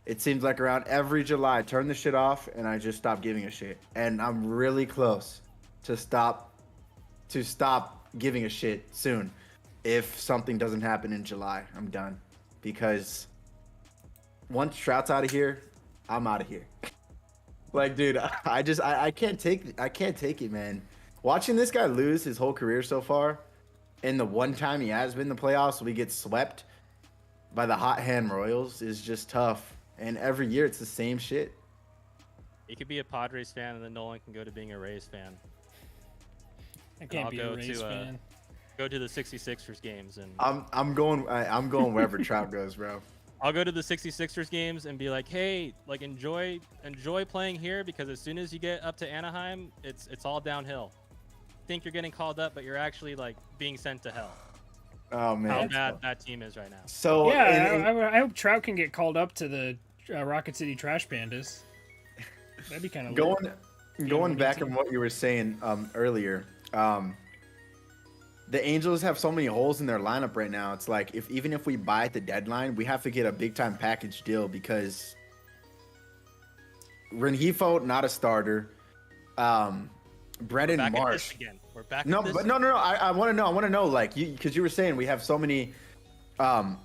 It seems like around every July I turn the shit off and I just stop giving a shit. And I'm really close to stop giving a shit soon. If something doesn't happen in July, I'm done. Because once Trout's out of here, I'm out of here. Like, dude, I can't take it, man. Watching this guy lose his whole career so far, and the one time he has been in the playoffs, we get swept by the hot hand Royals is just tough. And every year it's the same shit. He could be a Padres fan, and then Nolan can go to being a Rays fan. I can't I'll be go a Rays to, fan. Go to the 66ers games, and I'm going wherever Trout goes, bro. I'll go to the 66ers games and be like, hey, like enjoy playing here, because as soon as you get up to Anaheim, it's all downhill. Think you're getting called up, but you're actually like being sent to hell. Oh man, How bad that team is right now. So Yeah, I hope Trout can get called up to the Rocket City Trash Pandas. That'd be kind of going back on what you were saying earlier. The Angels have so many holes in their lineup right now. It's like even if we buy at the deadline, we have to get a big time package deal because Rengifo not a starter. Brendan Marsh. We're back. No, at this but no. I want to know, like, because you were saying we have so many, bad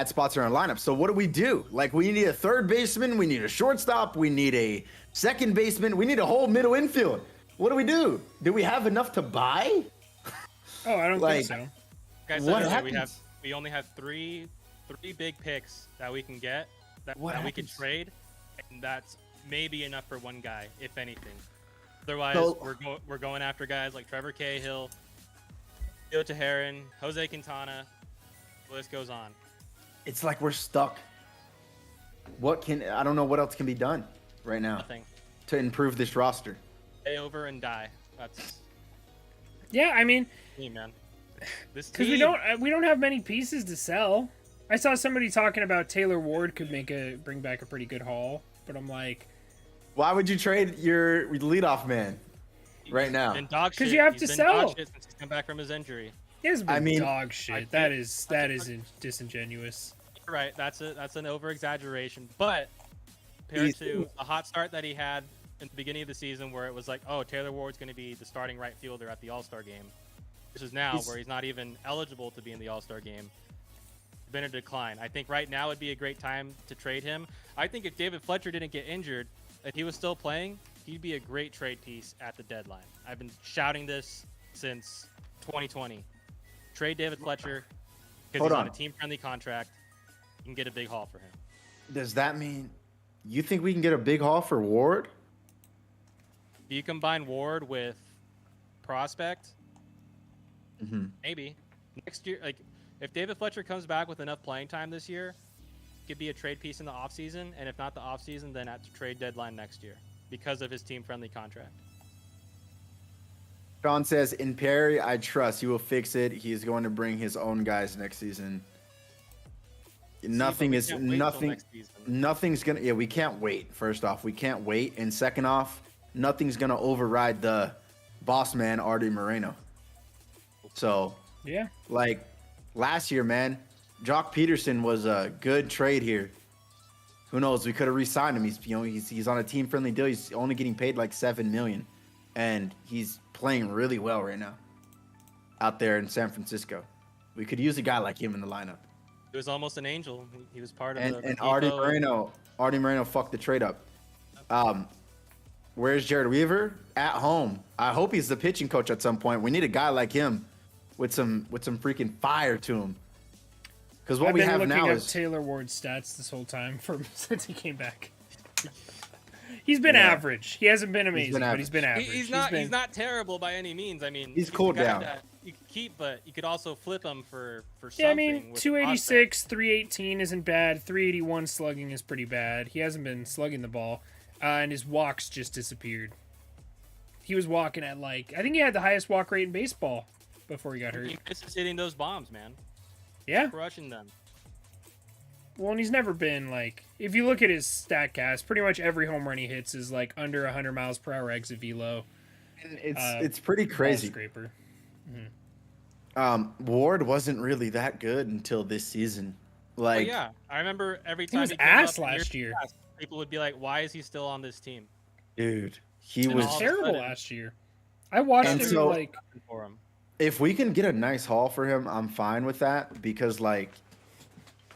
spots in our lineup. So what do we do? Like, we need a third baseman, we need a shortstop, we need a second baseman, we need a whole middle infield. What do we do? Do we have enough to buy? Oh, I don't think so. Guys, What earlier, happens? we only have three big picks that we can get that we can trade, and that's maybe enough for one guy, if anything. Otherwise, we're going after guys like Trevor Cahill, Gio Teheran, Jose Quintana. The list goes on. It's like we're stuck. I don't know what else can be done right now Nothing. to improve this roster. Stay over and die. That's Yeah, I mean, me, man. This because team. we don't have many pieces to sell. I saw somebody talking about Taylor Ward could bring back a pretty good haul, but I'm like, Why would you trade your leadoff man right now? Been dog shit. 'Cause you have He's to been sell. dog shit since he's come back from his injury. he has been dog I shit. think- That is disingenuous. You're right. That's an over exaggeration, but compared to the hot start that he had in the beginning of the season, where it was like, oh, Taylor Ward's going to be the starting right fielder at the All-Star game, versus now where he's not even eligible to be in the All-Star game. It's been a decline. I think right now would be a great time to trade him. I think if David Fletcher didn't get injured, if he was still playing, he'd be a great trade piece at the deadline. I've been shouting this since 2020. Trade David Fletcher because he's on a team-friendly contract. You can get a big haul for him. Does that mean you think we can get a big haul for Ward? Do you combine Ward with Prospect? Mm-hmm. Maybe. Next year, like, if David Fletcher comes back with enough playing time this year, it could be a trade piece in the offseason, and if not the offseason, then at the trade deadline next year because of his team-friendly contract. Sean says, in Perry, I trust. He will fix it. He is going to bring his own guys next season. Nothing's gonna. Yeah, we can't wait. First off, we can't wait, and second off, nothing's gonna override the boss man Artie Moreno. So Yeah. like last year, man, Jock Peterson was a good trade here. Who knows? We could have re-signed him. He's on a team-friendly deal. He's only getting paid like $7 million, and he's playing really well right now out there in San Francisco. We could use a guy like him in the lineup. He was almost an angel. He was part of And the Artie Evo. Moreno fucked the trade up. Where's Jared Weaver? At home. I hope he's the pitching coach at some point. We need a guy like him with some freaking fire to him. Because what I've we been have looking now up is Taylor Ward's stats this whole time since he came back. He's been Yeah. average. He hasn't been amazing, but he's been average. He's not terrible by any means. I mean, He's a cooled guy down. that you could keep, but you could also flip him for something. Yeah, I mean, with 286, 318 isn't bad. 381 slugging is pretty bad. He hasn't been slugging the ball, and his walks just disappeared. He was walking at I think he had the highest walk rate in baseball before he got hurt. He misses hitting those bombs, man. Yeah. Crushing them. Well, and he's never been if you look at his StatCast, pretty much every home run he hits is under 100 miles per hour exit velo. it's pretty Ball crazy. scraper. Ward wasn't really that good until this season. Well, yeah, I remember every He time was came up ass in last year. past, people would be like, "Why is he still on this team?" Dude, he And was all of a Terrible sudden- last year. I watched And him so- For him. if we can get a nice haul for him, I'm fine with that because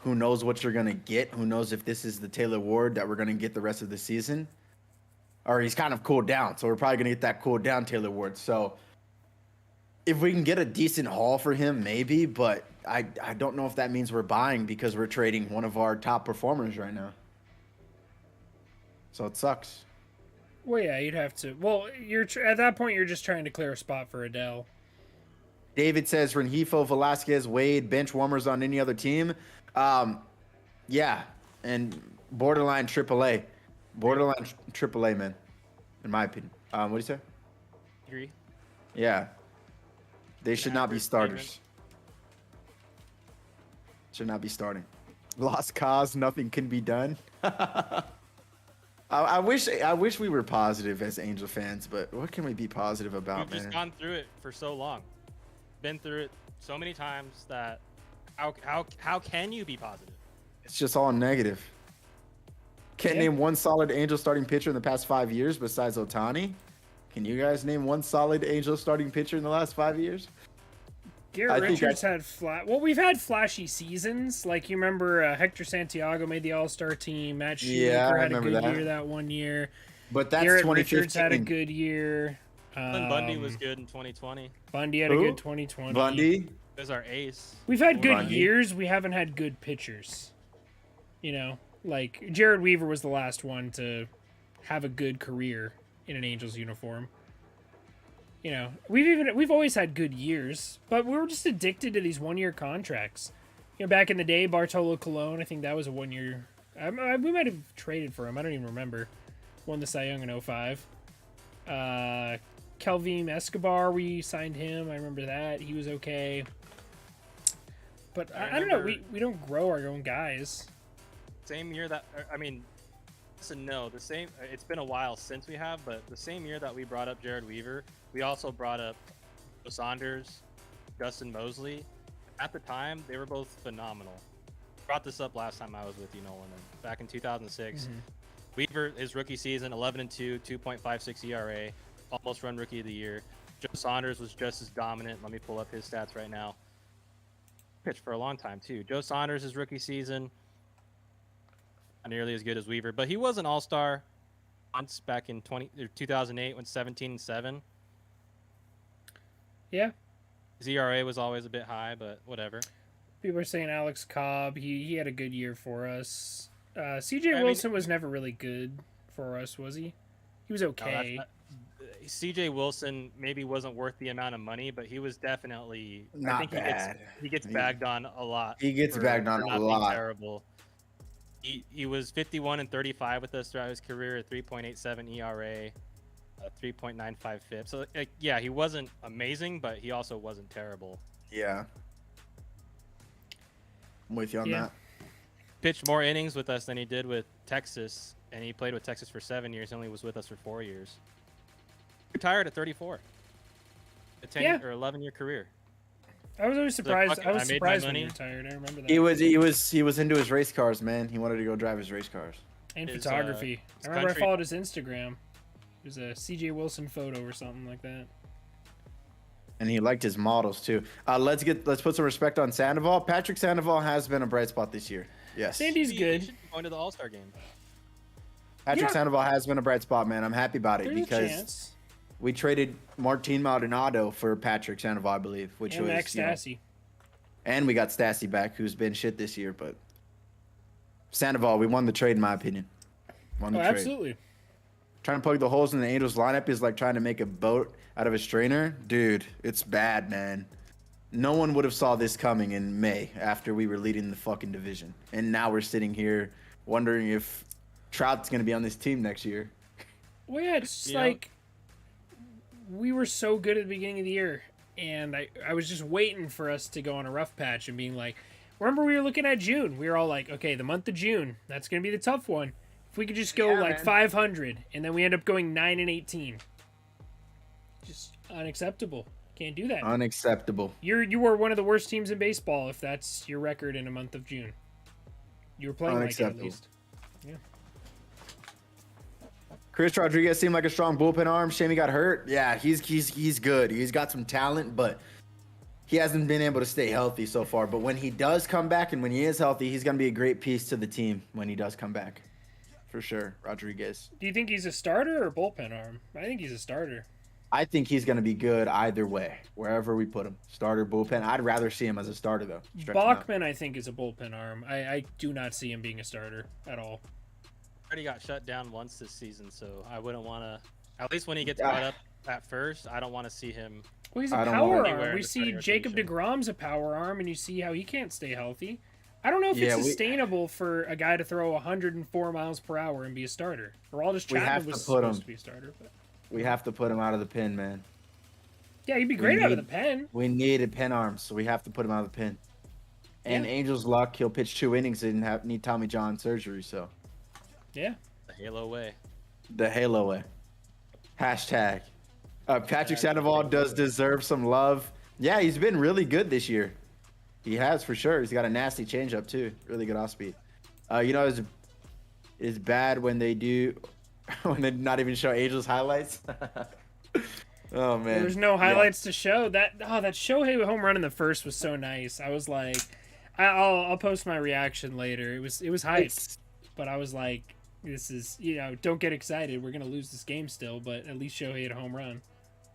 who knows what you're gonna get? Who knows if this is the Taylor Ward that we're gonna get the rest of the season? Or he's kind of cooled down, so we're probably gonna get that cooled down Taylor Ward. So if we can get a decent haul for him, maybe, but I don't know if that means we're buying because we're trading one of our top performers right now. So it sucks. Well, yeah, you'd have to. Well, at that point, you're just trying to clear a spot for Adele. David says Rengifo, Velasquez, Wade, bench warmers on any other team. Yeah, and borderline AAA. Borderline AAA, man, in my opinion. What do you say? Agree. Yeah. They should not be Average starters. statement. Should not be starting. Lost cause, nothing can be done. I wish we were positive as Angel fans, but what can we be positive about, We've just man? gone through it for so long. Been through it so many times that how can you be positive? It's just all negative. Can't Yeah. name one solid Angel starting pitcher in the past 5 years besides Ohtani. Can you guys name one solid Angel starting pitcher in the last 5 years? I Garrett think Richards had we've had flashy seasons. You remember Hector Santiago made the All-Star team. Matt Shoemaker Yeah, I had a remember good that. year that one year. But that's Garrett 2015. Richards had a good year. Glenn Bundy was good in 2020. Bundy had Who? a good 2020. Bundy. He was our ace. We've had good Bundy. years. We haven't had good pitchers. Jared Weaver was the last one to have a good career in an Angels uniform. We've always had good years, but we were just addicted to these 1-year contracts. Back in the day, Bartolo Colon, I think that was a 1-year. We might have traded for him. I don't even remember. Won the Cy Young in 05. Kelvin Escobar, we signed him. I remember that. He was okay. But I don't know. We don't grow our own guys. Same year that listen, no, the same. It's been a while since we have, but the same year that we brought up Jared Weaver, we also brought up Joe Saunders, Dustin Mosley. At the time, they were both phenomenal. Brought this up last time I was with you, Nolan. Back in 2006, Weaver, his rookie season, 11-2, 2.56 ERA, almost run rookie of the year. Joe Saunders was just as dominant. Let me pull up his stats right now. Pitched for a long time too. Joe Saunders, his rookie season, not nearly as good as Weaver, but he was an all-star once back in 2008 when 17-7. Yeah. His ERA was always a bit high, but whatever. People are saying Alex Cobb. He had a good year for us. CJ Wilson was never really good for us, was he? He was okay. CJ Wilson maybe wasn't worth the amount of money, but he was definitely Not I think bad. he gets bagged on a lot. He gets bagged on for a not being lot. Terrible. He was 51 and 35 with us throughout his career, a 3.87 ERA, a 3.95 FIP. So yeah, he wasn't amazing, but he also wasn't terrible. Yeah. I'm with you on that. Pitched more innings with us than he did with Texas, and he played with Texas for 7 years. He only was with us for 4 years. Retired at 34. A 10 or 11-year career. I was always surprised. "Fuck it, I was I made my surprised when he money." retired. I remember that. He was into his race cars, man. He wanted to go drive his race cars. And his, photography. his I remember I country- followed his Instagram. It was a CJ Wilson photo or something like that. And he liked his models too. Let's put some respect on Sandoval. Patrick Sandoval has been a bright spot this year. Yes. Sandy's He good. should be going to the All-Star game. Patrick Yeah. Sandoval has been a bright spot, man. I'm happy about it There's a because chance. we traded Martin Maldonado for Patrick Sandoval, I believe, which And was Max Stassi. and we got Stassi back, who's been shit this year. But Sandoval, we won the trade, in my opinion. Won the trade. Absolutely. Trying to plug the holes in the Angels lineup is like trying to make a boat out of a strainer. Dude, it's bad, man. No one would have saw this coming in May after we were leading the fucking division. And now we're sitting here wondering if Trout's going to be on this team next year. Well, yeah, it's You know? like we were so good at the beginning of the year, and I was just waiting for us to go on a rough patch and being like, remember we were looking at June. We were all like, okay, the month of June, that's going to be the tough one. If we could just go like man. 500, and then we end up going 9-18. Just unacceptable. Can't do that. Unacceptable. You were one of the worst teams in baseball if that's your record in a month of June. You were playing like it at Unacceptable. least. Chris Rodriguez seemed like a strong bullpen arm. Shame he got hurt. Yeah, he's good. He's got some talent, but he hasn't been able to stay healthy so far. But when he does come back and when he is healthy, he's going to be a great piece to the team when he does come back. For sure, Rodriguez. Do you think he's a starter or bullpen arm? I think he's a starter. I think he's going to be good either way, wherever we put him. Starter, bullpen. I'd rather see him as a starter, though. Stretch him out. Bachman, I think, is a bullpen arm. I do not see him being a starter at all. Already got shut down once this season, so I wouldn't want to. At least when he gets brought up at first, I don't want to see him. Well, he's a I don't power want anywhere arm. in We the see starting Jacob rotation. DeGrom's a power arm, and you see how he can't stay healthy. I don't know if Yeah, it's sustainable for a guy to throw 104 miles per hour and be a starter. Or all just We have Chapman to was put supposed him. to be a starter. But We have to put him out of the pen, man. yeah, he'd be great out of the need- pen. We needed pen arms, so we have to put him out of the pen. And Yeah. Angel's luck, he'll pitch 2 innings and need Tommy John surgery, so. Yeah. The Halo way. The Halo way. Hashtag. Patrick Sandoval does deserve some love. Yeah, he's been really good this year. He has for sure. He's got a nasty changeup too. Really good off speed. It's bad when they do when they not even show Angels highlights. Oh man. There's no highlights to show. That Shohei home run in the first was so nice. I was like, I'll post my reaction later. It was hype, It's- but I was like, this is, don't get excited. We're gonna lose this game still, but at least Shohei had a home run.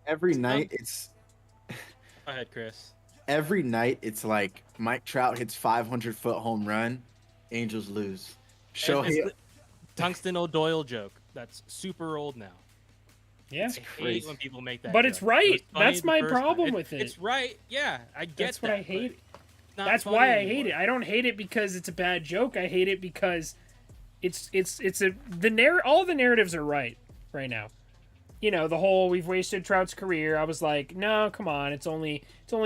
every night it's Go ahead, Chris. every night it's like Mike Trout hits 500-foot home run, Angels lose. It's Shohei the Tungsten O'Doyle joke. That's super old now. Yeah, I hate crazy. when people make that. But joke. it's right. It was funny That's the my first time. problem with it. It's right. Yeah, I get that's what that, I hate. but it's not That's funny why I anymore. hate it. I don't hate it because it's a bad joke. I hate it because all the narratives are right now. The whole we've wasted Trout's career. I was like, no, come on. It's only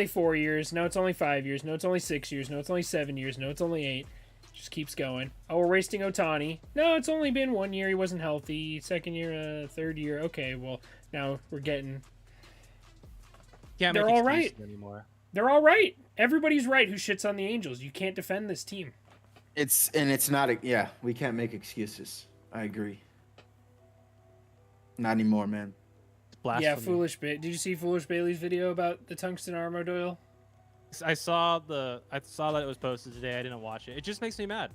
4 years. No, it's only 5 years. No, it's only 6 years. No, it's only 7 years. No, it's only 8. Just keeps going. Oh, we're wasting Ohtani. No, it's only been 1 year. He wasn't healthy. Second year, third year. Okay, well, now we're getting. Can't They're make all excuses right. anymore. They're all right. Everybody's right who shits on the Angels. You can't defend this team. It's not we can't make excuses. I agree. Not anymore, man. It's blasphemy. Yeah, Did you see Foolish Bailey's video about the tungsten arm O'Doyle? I saw that it was posted today. I didn't watch it. It just makes me mad.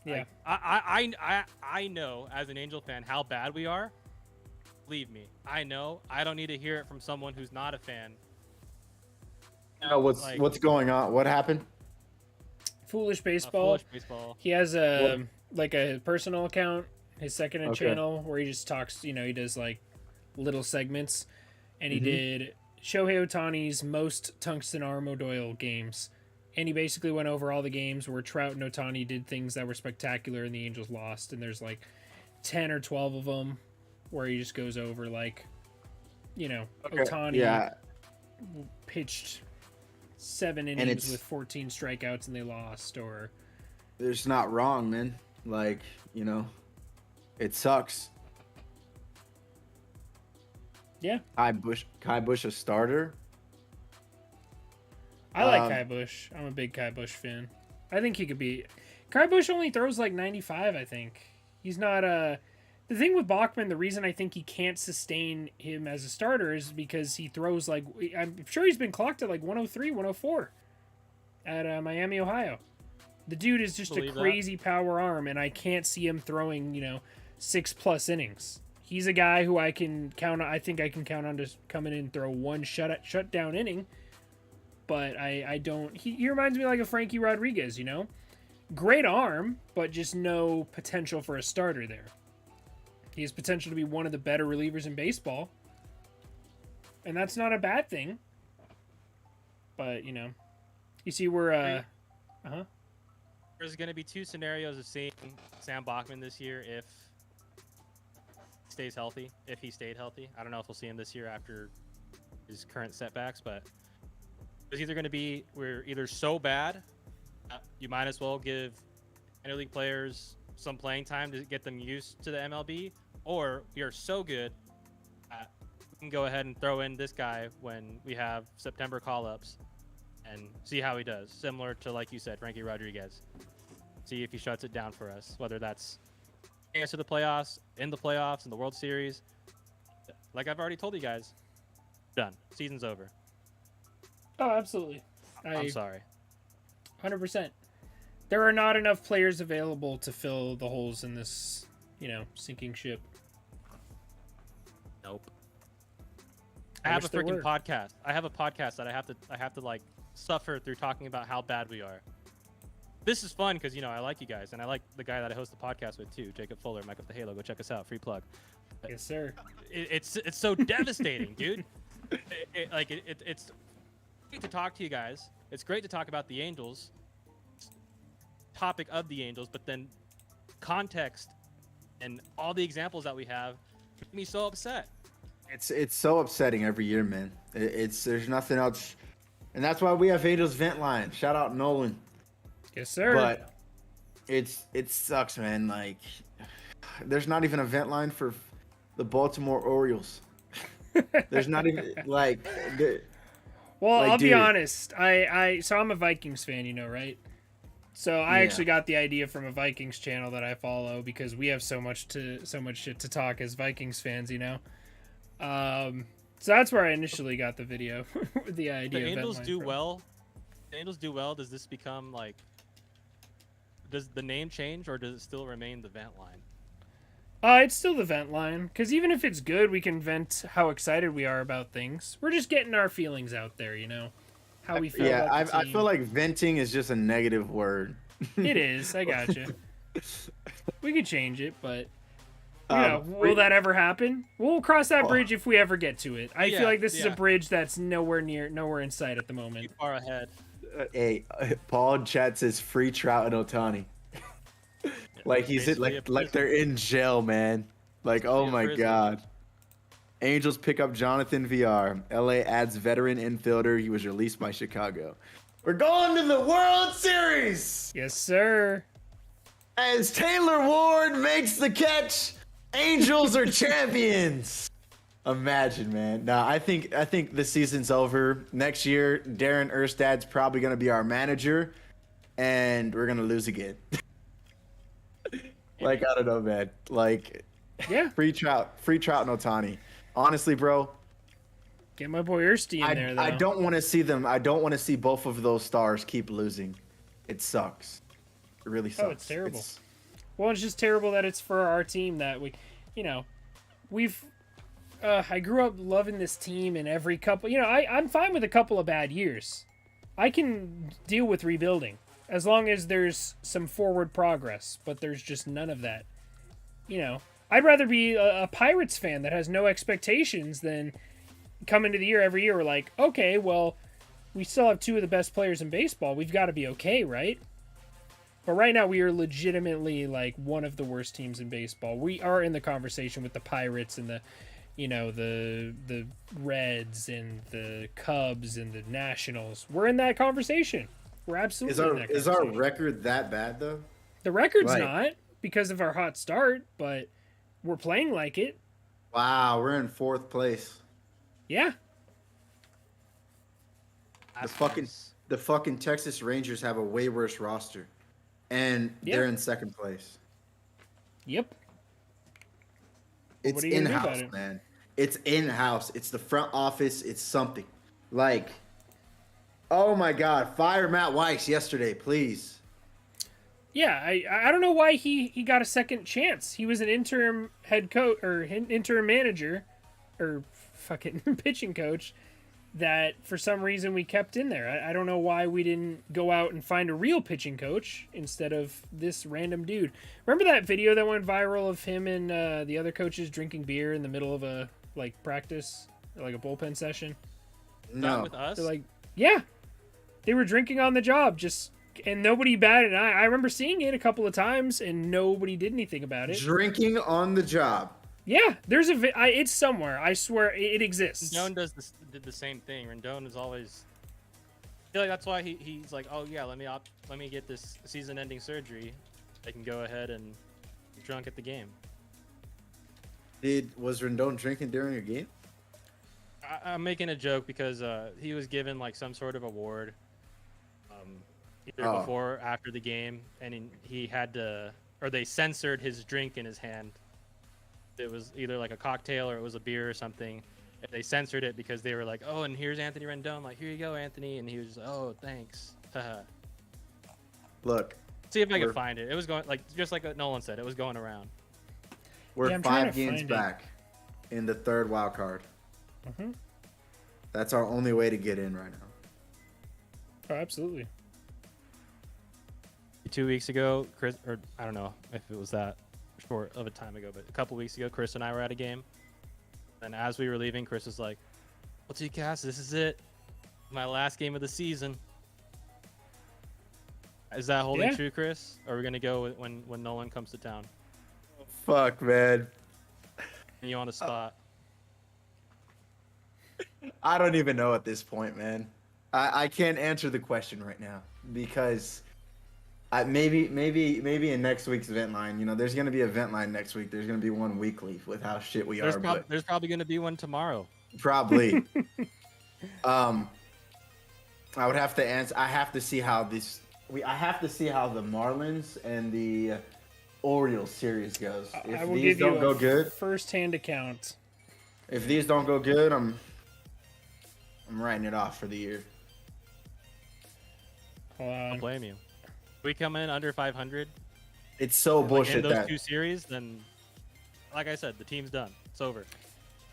Yeah. I know as an Angel fan how bad we are. Believe me, I know. I don't need to hear it from someone who's not a fan. What's going on? What happened? Foolish Baseball. Foolish baseball. He has a personal account, his second channel, where he just talks. He does like little segments, and he did Shohei Ohtani's most tungsten arm O'Doyle games, and he basically went over all the games where Trout and Ohtani did things that were spectacular and the Angels lost. And there's like 10 or 12 of them where he just goes over Ohtani pitched 7 innings it's- with 14 strikeouts and they lost, or It's not wrong, man. It sucks. yeah. Kai Bush a starter. I like Kai Bush. I'm a big Kai Bush fan. I think he could be. Kai Bush only throws like 95, I think. He's not The thing with Bachman, the reason I think he can't sustain him as a starter is because he throws like, I'm sure he's been clocked at like 103, 104 at Miami, Ohio. The dude is just a crazy power arm, and I can't see him throwing, 6+ innings. He's a guy who I can count on. I think I can count on to come in and throw one shutdown inning. But I don't. He reminds me like of Frankie Rodriguez, Great arm, but just no potential for a starter there. He has potential to be one of the better relievers in baseball. And that's not a bad thing. But, you see we're... There's going to be 2 scenarios of seeing Sam Bachman this year if he stays healthy, if he stayed healthy. I don't know if we'll see him this year after his current setbacks, but it's either going to be we're either so bad you might as well give interleague players some playing time to get them used to the MLB, or we are so good we can go ahead and throw in this guy when we have September call-ups and see how he does. Similar to, like you said, Frankie Rodriguez. See if he shuts it down for us, whether that's to the playoffs, in the World Series. Like I've already told you guys, done. Season's over. Oh, absolutely. I'm sorry. 100%. There are not enough players available to fill the holes in this, sinking ship. Nope. I have a freaking podcast. I have a podcast that I have to like suffer through talking about how bad we are. This is fun because I like you guys, and I like the guy that I host the podcast with too, Jacob Fuller, Mike of the Halo. Go check us out. Free plug. Yes, sir. It's so devastating, dude. It's great to talk to you guys. It's great to talk about the Angels, topic of the Angels, but then context and all the examples that we have make me so upset. It's so upsetting every year, man. There's nothing else, and that's why we have Angels Vent Line. Shout out Nolan. Yes, sir. But it sucks, man. Like, there's not even a vent line for the Baltimore Orioles. There's not even like. Well, I'll be honest. So I'm a Vikings fan, right? So I actually got the idea from a Vikings channel that I follow because we have so much shit to talk as Vikings fans, So that's where I initially got the video with the idea. The Angels do well. The Angels do well. Does this become like? Does the name change, or does it still remain the vent line? It's still the vent line, because even if it's good, we can vent how excited we are about things. We're just getting our feelings out there, how we feel. Yeah, about the I team. feel like venting is just a negative word. It is. I gotcha. We could change it, but will that ever happen? We'll cross that bridge if we ever get to it. I feel like this is a bridge that's nowhere in sight at the moment. Too far ahead. Hey, Paul in chat says free Trout and Ohtani. Like he's like they're in jail, man. Like, oh my god. Angels pick up Jonathan VR. LA adds veteran infielder. He was released by Chicago. We're going to the World Series. Yes, sir. As Taylor Ward makes the catch, Angels are champions. Imagine, man. Nah, I think the season's over. Next year, Darren Erstad's probably gonna be our manager, and we're gonna lose again. Like, I don't know, man. Like, free Trout and Ohtani. Honestly, bro. Get my boy Ersty in there, though. I don't want to see them. I don't want to see both of those stars keep losing. It sucks. It really sucks. Oh, it's terrible. Well, it's just terrible that it's for our team that we've. I grew up loving this team, and every couple, I'm fine with a couple of bad years. I can deal with rebuilding as long as there's some forward progress, but there's just none of that. I'd rather be a Pirates fan that has no expectations than come into the year every year. We're like, okay, well, we still have 2 of the best players in baseball. We've got to be okay, right? But right now, we are legitimately like one of the worst teams in baseball. We are in the conversation with the Pirates and the Reds and the Cubs and the Nationals. We're in that conversation. We're absolutely in that conversation. Is our record that bad, though? The record's not because of our hot start, but we're playing like it. Wow, we're in 4th place. Yeah. The fucking Texas Rangers have a way worse roster, and they're in 2nd place. Yep. It's what are you gonna do in-house, about it? man. It's in-house. It's the front office. It's something. Like, oh my God, fire Matt Weiss yesterday, please. Yeah, I don't know why he got a second chance. He was an interim head coach or interim manager or fucking pitching coach that for some reason we kept in there. I don't know why we didn't go out and find a real pitching coach instead of this random dude. Remember that video that went viral of him and the other coaches drinking beer in the middle of a practice or like a bullpen session? No. With us? They're like, yeah, they were drinking on the job, and nobody batted. I remember seeing it a couple of times, and nobody did anything about it. Drinking on the job. Yeah, there's it's somewhere. I swear it exists. Rendon did the same thing. Rendon is always. I feel like that's why he's like, oh yeah, let me get this season-ending surgery. I can go ahead and be drunk at the game. Was Rendon drinking during a game? I'm making a joke because he was given like some sort of award, either before or after the game, and he had to, or they censored his drink in his hand. It was either like a cocktail or it was a beer or something. And they censored it because they were like, oh, and here's Anthony Rendon. Like, here you go, Anthony. And he was just, oh, thanks. Look. See if I can find it. It was going, like, just like Nolan said, it was going around. We're I'm trying 5 to games find back in the third wild card. Mm-hmm. That's our only way to get in right now. Oh, absolutely. 2 weeks ago, Chris, or I don't know if it was that short of a time ago, but a couple weeks ago, Chris and I were at a game. And as we were leaving, Chris was like, well, TCAS, this is it. My last game of the season. Is that holding true, Chris? Or are we going to go when Nolan comes to town? Fuck, man. And you on the spot. I don't even know at this point, man. I can't answer the question right now because maybe in next week's event line, you know, there's going to be an event line next week. There's going to be one weekly with how shit we are. There's probably going to be one tomorrow. Probably. I would have to answer. I have to see how I have to see how the Marlins and the Orioles series goes. I If will these give don't you go a good, first-hand account. if these don't go good, I'm writing it off for the year. Hold I on. don't blame you. If we come in under 500 It's so in bullshit those that two series, then, like I said, the team's done. It's over.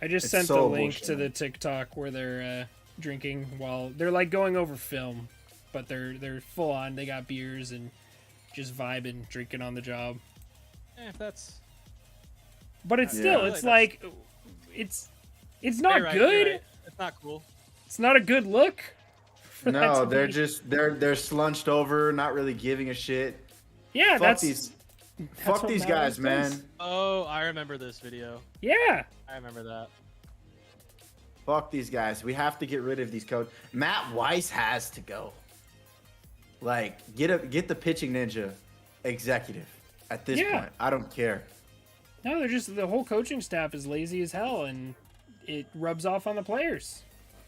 I just It's sent so the link bullshit, to the man. TikTok where they're drinking while they're like going over film, but they're full on. They got beers and just vibing, drinking on the job. If that's But it's Yeah. still, I feel it's like like, it's not You're right, good. you're right. It's not cool. It's not a good look. for that No, to they're be- just they're slunched over, not really giving a shit. yeah. Fuck That's these what fuck these Matt guys, Weiss man. does. Oh, I remember this video. Yeah. I remember that. Fuck these guys. We have to get rid of these coaches. Matt Weiss has to go. Like, get the pitching ninja executive at this Yeah. point. I don't care. No, they're just the whole coaching staff is lazy as hell, and it rubs off on the players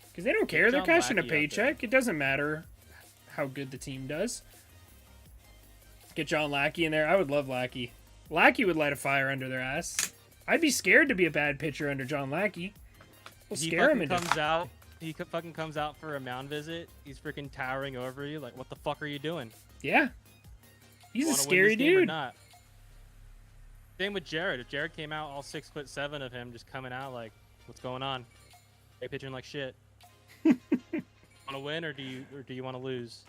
because they don't care. They're John cashing a Lackey out there. paycheck. It doesn't matter how good the team does. Get John Lackey in there. I would love Lackey. Lackey would light a fire under their ass. I'd be scared to be a bad pitcher under John Lackey. We'll He scare him fucking into. comes out. He fucking comes out for a mound visit. He's freaking towering over you. Like, what the fuck are you doing? Yeah, he's a Wanna win scary this game or dude. not? Same with Jared. If Jared came out all 6'7" of him, just coming out like, what's going on? They pitching like shit. Want to win or do you want to lose?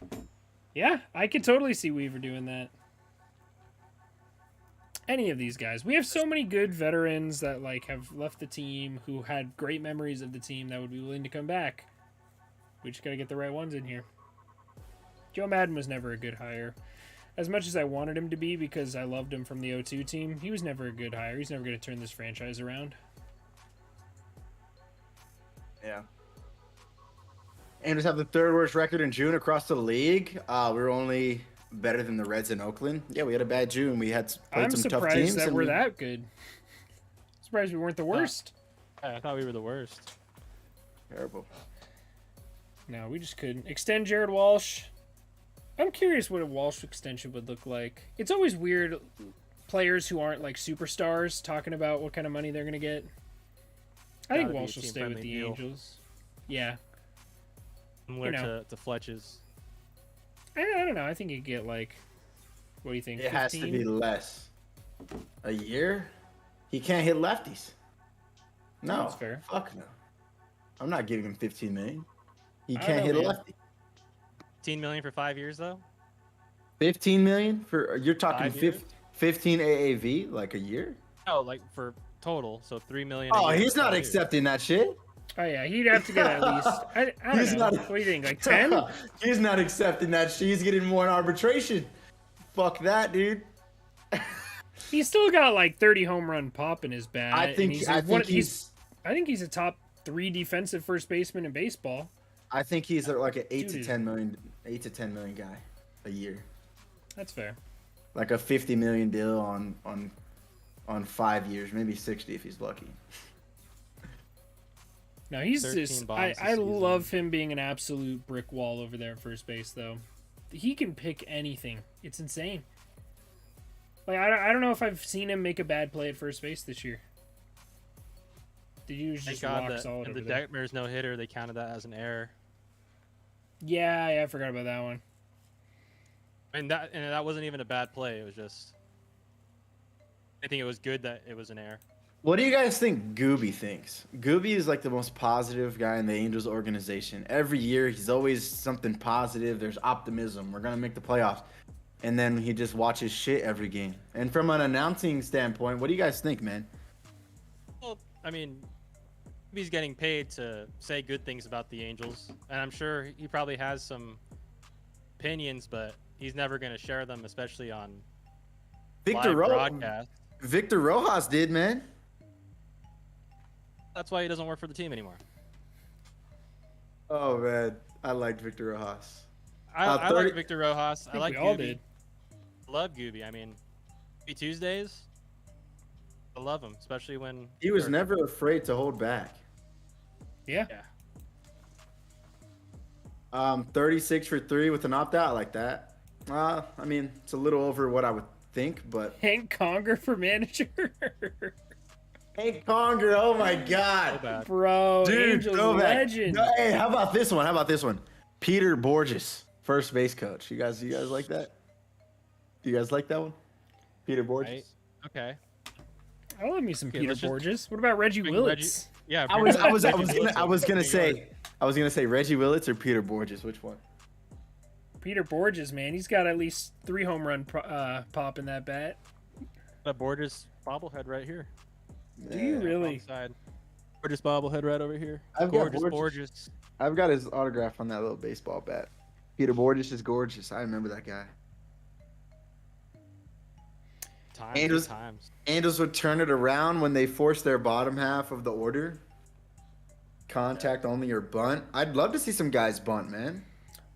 Yeah, I could totally see Weaver doing that. Any of these guys. We have so many good veterans that like have left the team who had great memories of the team that would be willing to come back. We just got to get the right ones in here. Joe Madden was never a good hire. As much as I wanted him to be because I loved him from the 0-2 team, he was never a good hire. He's never going to turn this franchise around. Yeah. Angels have the third worst record in June across the league. We were only better than the Reds in Oakland. Yeah, we had a bad June. We had played I'm some tough teams. surprised that and we're that good. Surprised we weren't the worst. Yeah, I thought we were the worst. Terrible. No, we just couldn't. Extend Jared Walsh. I'm curious what a Walsh extension would look like. It's always weird players who aren't like superstars talking about what kind of money they're gonna get. I think Gotta be a Walsh will stay with team-friendly the deal. Angels. Yeah, Similar You know. to Fletch's. I don't know. I think you get like, what do you think? It has to 15? be less. A year? He can't hit lefties. No, That's fair. fuck no. I'm not giving him 15 million. He I don't can't know, hit a man. lefty. 15 million for 5 years though. 15 million for you're talking 5 years? 15 AAV like a year? No, like for total, so 3 million. a Oh, year he's for not 5 years. accepting that shit. Oh yeah, he'd have to get at least. I don't He's know. not- What do you think? Like 10? He's not accepting that shit. He's getting more in arbitration. Fuck that, dude. He's still got like 30 home run pop in his bat. I and think he's I one- think he's I think he's a top 3 defensive first baseman in baseball. I think he's like an 8 to Dude. 10 million guy a year. That's fair. Like a 50 million deal on 5 years, maybe 60 if he's lucky. No, he's 13 just. bombs I this love him being an absolute brick wall over there at first base, though. He can pick anything. It's insane. Like I don't know if I've seen him make a bad play at first base this year. The dude's Thank just God rock that solid in over the there. Detmers no hitter, they counted that as an error. Yeah, I forgot about that one. And that wasn't even a bad play. It was just. I think it was good that it was an error. What do you guys think Gooby thinks? Gooby is like the most positive guy in the Angels organization. Every year, he's always something positive. There's optimism. We're going to make the playoffs. And then he just watches shit every game. And from an announcing standpoint, what do you guys think, man? Well, I mean, he's getting paid to say good things about the Angels, and I'm sure he probably has some opinions, but he's never going to share them, especially on live broadcast. Victor Rojas did, man. That's why he doesn't work for the team anymore. Oh, man. I liked Victor Rojas. I 30 like Victor Rojas. I think like we all Gooby. did. Love Gooby. I mean, Tuesdays, I love him, especially when He was or- never afraid to hold back. Yeah. Yeah. 36 for 3 with an opt-out. I like that. I mean, it's a little over what I would think, but... Hank Conger for manager. Hey, Conger, oh my So God. bad. Bro, Dude, Angels throwback. legend. No, hey, how about this one? How about this one? Peter Borges, first base coach. You guys like that? Do you guys like that one? Peter Borges. Right. Okay. I love me some Okay, Peter let's just Borges. What about Reggie bring Willits? Yeah. I bring was back I was Reggie gonna I was gonna Wilson. Bring say Reggie Willits or Peter Borges. Which one? Peter Borges, man, he's got at least 3 home run pop in that bat. that Borges bobblehead right here. Do you Yeah. really? Alongside Borges bobblehead right over here. I've got Gorgeous Borges. Borges. I've got his autograph on that little baseball bat. Peter Borges is gorgeous. I remember that guy. Times Angels- and times. Angels would turn it around when they forced their bottom half of the order. Contact only or bunt. I'd love to see some guys bunt, man.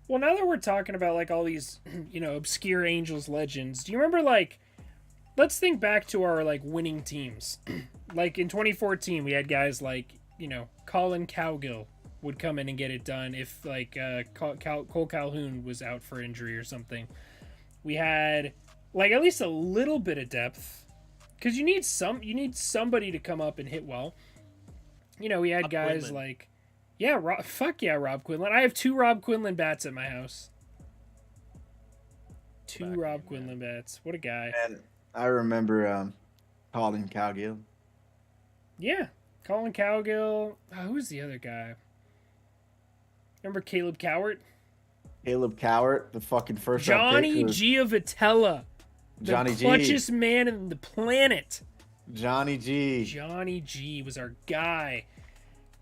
Well, now that we're talking about like all these, obscure Angels legends, do you remember like, let's think back to our like winning teams. Like in 2014, we had guys like, Colin Cowgill would come in and get it done if like Cole Calhoun was out for injury or something. We had like at least a little bit of depth because you need somebody to come up and hit well. We had Rob guys Quinlan. like, yeah, Rob Quinlan. I have 2 Rob Quinlan bats at my house. 2 Back Rob in, Quinlan bats. What a guy. And I remember Colin Cowgill. Yeah, Colin Cowgill. Who's the other guy? Remember Caleb Cowart? Caleb Cowart, the fucking first round Johnny pick. Was Giovitella. The Johnny G. clutchest man in the planet. Johnny G. Johnny G was our guy.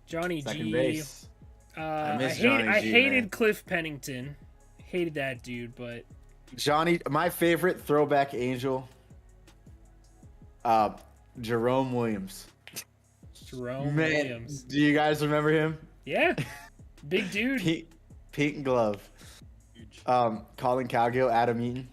Johnny Second G. base. I miss Johnny G, hated man. Cliff Pennington. Hated that dude, but Johnny, my favorite throwback Angel. Jerome Williams. Jerome Man, Williams. do you guys remember him? Yeah. Big dude. Pink glove. Huge. Colin Cowgill, Adam Eaton,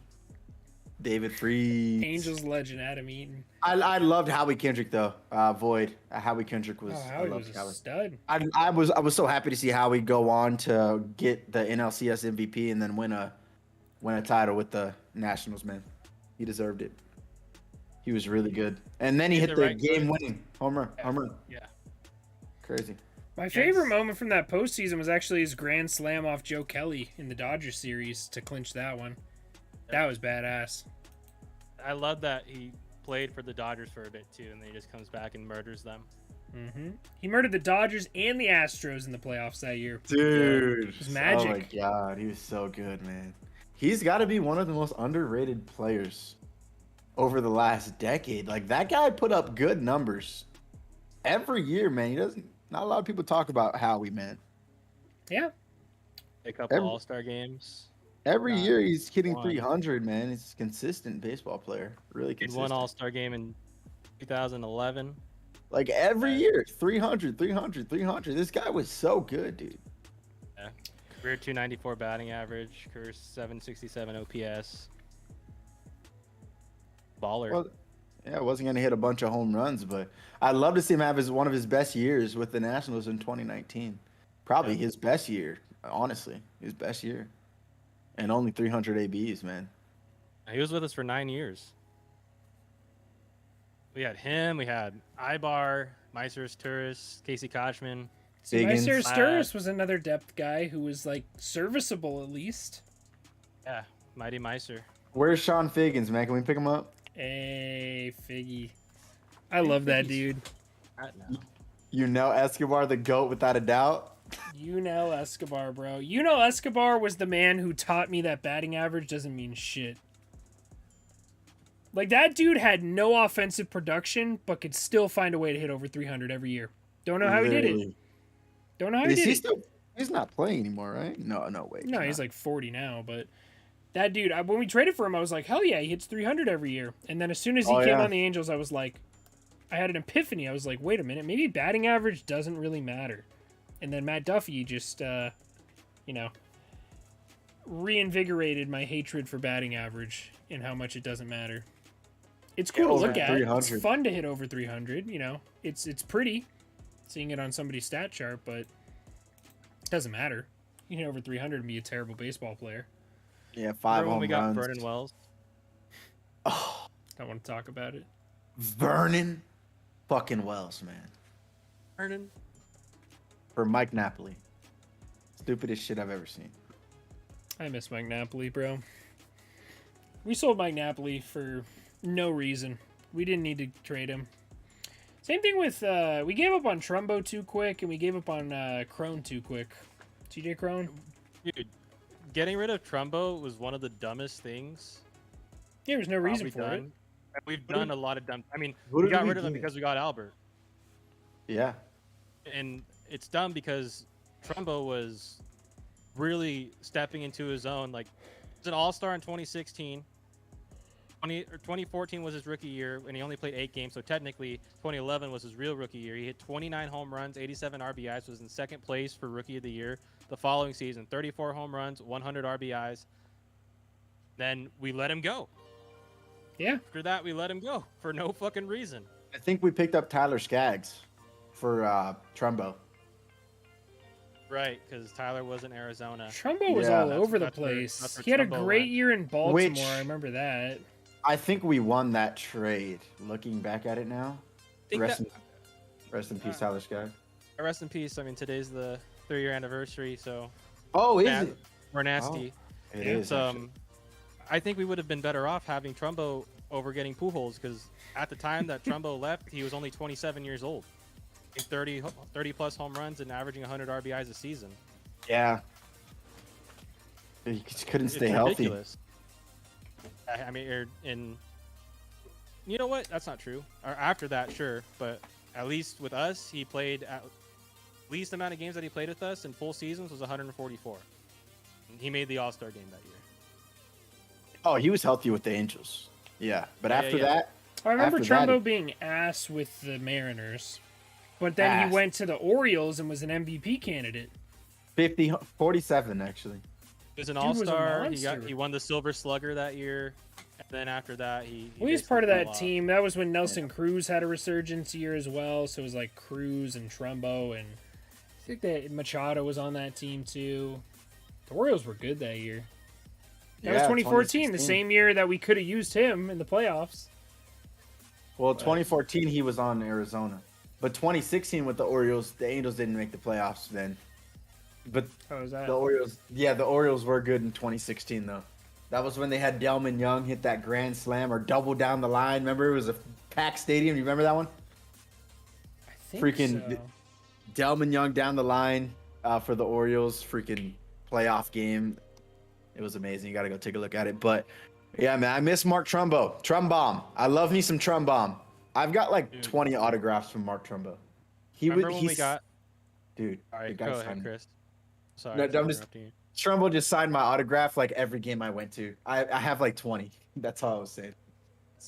David Freed. Angels legend Adam Eaton. I loved Howie Kendrick though. Void. Howie Kendrick was. Oh, I Howie loved was a Howie. stud. I was so happy to see Howie go on to get the NLCS MVP and then win a title with the Nationals. Man, he deserved it. He was really good. And then he Hit hit the the right game-winning home run. Yeah. Home run. Yeah. Crazy. My favorite moment from that postseason was actually his grand slam off Joe Kelly in the Dodgers series to clinch that one. That was badass. I love that he played for the Dodgers for a bit too, and then he just comes back and murders them. He murdered the Dodgers and the Astros in the playoffs that year. Dude. It was magic. Oh, my God. He was so good, man. He's got to be one of the most underrated players over the last decade. Like, that guy put up good numbers every year, man. Not a lot of people talk about Howie, man. Yeah. A couple All-Star games. Every year he's hitting one. 300, man. He's a consistent baseball player. Really He consistent. won All-Star game in 2011. Like every year, 300, 300, 300. This guy was so good, dude. Yeah. Career 294 batting average. Career 767 OPS. Baller. Well, yeah, I wasn't going to hit a bunch of home runs, but I'd love to see him have one of his best years with the Nationals in 2019. Probably his best year, honestly. His best year. And only 300 ABs, man. He was with us for 9 years. We had him. We had Ibar, Meisers, Turris, Casey Kochman. Higgins. Meister Sturris was another depth guy who was like serviceable at least. Yeah, Mighty Meiser. Where's Sean Figgins, man? Can we pick him up? Hey, Figgy. I love that dude. You know Escobar, the GOAT, without a doubt. You know Escobar, bro. You know Escobar was the man who taught me that batting average doesn't mean shit. Like, that dude had no offensive production, but could still find a way to hit over 300 every year. Don't know how he did it. Don't know how he did it. He's not playing anymore, right? No, wait. No, he's like 40 now, but that dude, when we traded for him, I was like, hell yeah, he hits 300 every year. And then as soon as he came on the Angels, I was like, I had an epiphany. I was like, wait a minute, maybe batting average doesn't really matter. And then Matt Duffy just, reinvigorated my hatred for batting average and how much it doesn't matter. It's cool to look at. It's fun to hit over 300. It's pretty seeing it on somebody's stat chart, but it doesn't matter. You can hit over 300 and be a terrible baseball player. Yeah, 5 home runs. When we got Vernon Wells. Oh, I want to talk about it. Vernon fucking Wells, man. Vernon. For Mike Napoli. Stupidest shit I've ever seen. I miss Mike Napoli, bro. We sold Mike Napoli for no reason. We didn't need to trade him. Same thing with, we gave up on Trumbo too quick, and we gave up on Crone too quick. TJ Crone? Dude, getting rid of Trumbo was one of the dumbest things. Yeah, there's no reason for it. We've done a lot of dumb... I mean, we got rid of him because we got Albert. Yeah. And it's dumb because Trumbo was really stepping into his own. Like, he was an all-star in 2016. 2014 was his rookie year, and he only played 8 games. So technically, 2011 was his real rookie year. He hit 29 home runs, 87 RBIs, was in second place for Rookie of the Year. The following season, 34 home runs, 100 RBIs. Then we let him go. Yeah. After that, we let him go for no fucking reason. I think we picked up Tyler Skaggs for Trumbo. Right, because Tyler was in Arizona. Trumbo was all over the place. He had a great year in Baltimore. I remember that. I think we won that trade. Looking back at it now, rest in peace, Tyler Skaggs. Rest in peace. I mean, today's the 3-year anniversary, so. Oh, is it? We're nasty. Oh, it is. I think we would have been better off having Trumbo over getting Pujols, because at the time that Trumbo left, he was only 27 years old. 30 plus home runs and averaging 100 RBIs a season. Yeah. He just couldn't stay healthy. Ridiculous. I mean, you know what? That's not true. Or after that, sure, but at least with us, he played at least amount of games that he played with us in full seasons was 144. He made the All-Star game that year. Oh, he was healthy with the Angels. Yeah, but after that, I remember Trumbo being ass with the Mariners, but then he went to the Orioles and was an MVP candidate. 47 actually. He was an All-Star. He won the Silver Slugger that year. And then after that, he was part of that team. That was when Nelson Cruz had a resurgence year as well. So it was like Cruz and Trumbo, and I think that Machado was on that team too. The Orioles were good that year. That was 2014, the same year that we could have used him in the playoffs. Well, 2014 he was on Arizona, but 2016 with the Orioles, the Angels didn't make the playoffs then. But How was that? the Orioles were good in 2016 though. That was when they had Delman Young hit that grand slam or double down the line. Remember, it was a packed stadium. You remember that one? I think Freaking so. Delman Young down the line for the Orioles. Freaking playoff game. It was amazing. You got to go take a look at it. But yeah, man, I miss Mark Trumbo. Trumbomb. I love me some Trumbomb. I've got like 20 autographs from Mark Trumbo. Remember when we got? Dude. All right, the go guy ahead, signed- Chris. Sorry, No, I was I'm just- interrupting you. Trumbo just signed my autograph like every game I went to. I have like 20. That's all I was saying.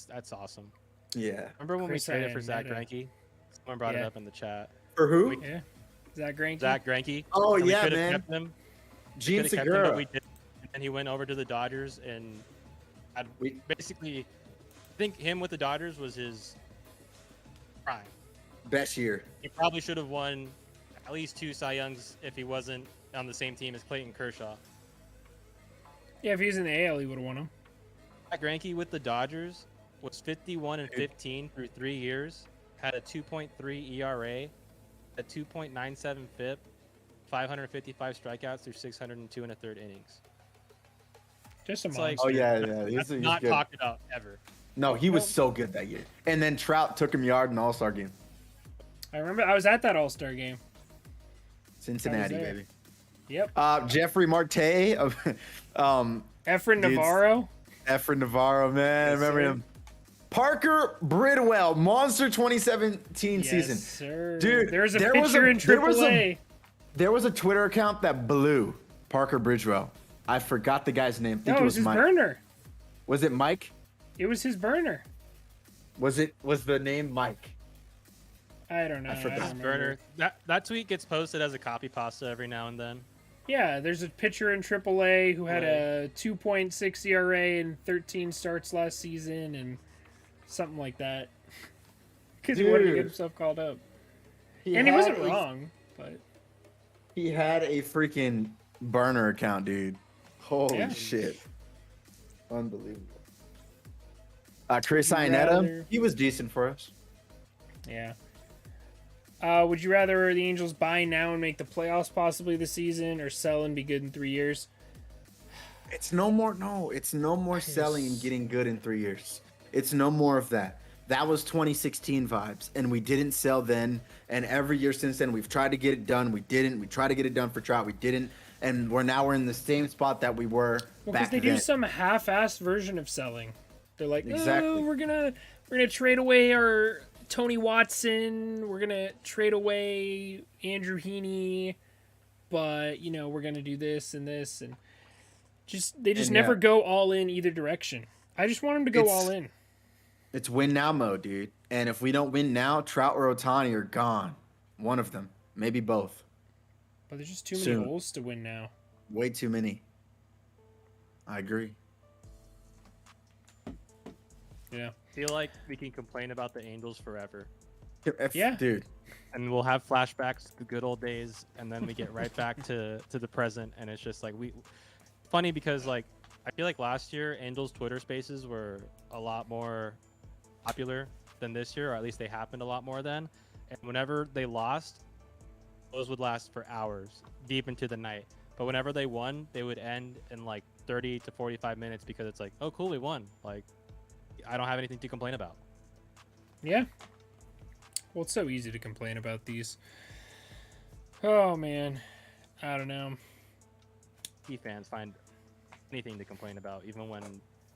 That's awesome. Yeah. Remember when Chris we traded for Zach Iannetta. Greinke? Someone brought it Yeah. up in the chat. For who? Yeah. Zach Greinke. Zach Greinke. Oh, And we yeah, could've man. Kept him. Gene Could've kept him, but Segura. we didn't. And he went over to the Dodgers and had We- basically, I think him with the Dodgers was his prime. Best year. He probably should have won at least 2 Cy Youngs if he wasn't on the same team as Clayton Kershaw. Yeah, if he was in the AL, he would have won him. Zach Greinke with the Dodgers was 51 and 15 through 3 years, had a 2.3 ERA, a 2.97 FIP, 555 strikeouts through 602 and a third innings. Just a It's monster. like- Oh, yeah. That's He's not good. talked about ever. No, he was so good that year. And then Trout took him yard in the All-Star game. I remember I was at that All-Star game. Cincinnati, there. baby. Yep. Jeffrey Marte. Efren dudes. Navarro. Efren Navarro, man. Yes, Remember sir. him. Parker Bridwell, monster 2017 season. Yes, sir. Dude, there's a there was picture a- in there was a- AAA. There was a Twitter account that blew Parker Bridwell. I forgot the guy's name. I think No, it it was was his Mike. burner. Was it Mike? It was his burner. Was the name Mike? I don't know. I forgot. don't remember. Burner. That tweet gets posted as a copy pasta every now and then. Yeah, there's a pitcher in AAA who had a 2.6 ERA and 13 starts last season and something like that. Because he wanted to get Dude. himself called up. He And he had wasn't a- wrong, but He had a freaking burner account, dude. Holy Yeah. shit. Unbelievable. Chris Would you Iannetta, rather- he was decent for us. yeah. Would you rather the Angels buy now and make the playoffs possibly this season, or sell and be good in 3 years? It's no more selling and getting good in 3 years. It's no more of that. That was 2016 vibes, and we didn't sell then. And every year since then, we've tried to get it done. We didn't. We tried to get it done for Trout. We didn't. And we're in the same spot that we were Well, because back they then. do some half-assed version of selling. They're like, Exactly. oh, we're gonna trade away our Tony Watson. We're gonna trade away Andrew Heaney, but we're gonna do this and this, and they just And never yeah. go all in either direction. I just want them to go It's- all in. It's win now mode, dude. And if we don't win now, Trout or Ohtani are gone. One of them, maybe both. But there's just too many Soon. holes to win now. Way too many. I agree. Yeah. I feel like we can complain about the Angels forever. Yeah. Dude. And we'll have flashbacks to the good old days, and then we get right back to the present, and it's just like funny because like I feel like last year Angels Twitter Spaces were a lot more popular than this year, or at least they happened a lot more then. And whenever they lost, those would last for hours, deep into the night. But whenever they won, they would end in like 30 to 45 minutes because it's like, oh cool, we won. Like I don't have anything to complain about. Yeah. Well, it's so easy to complain about these. Oh man, I don't know. Yankee fans find anything to complain about, even when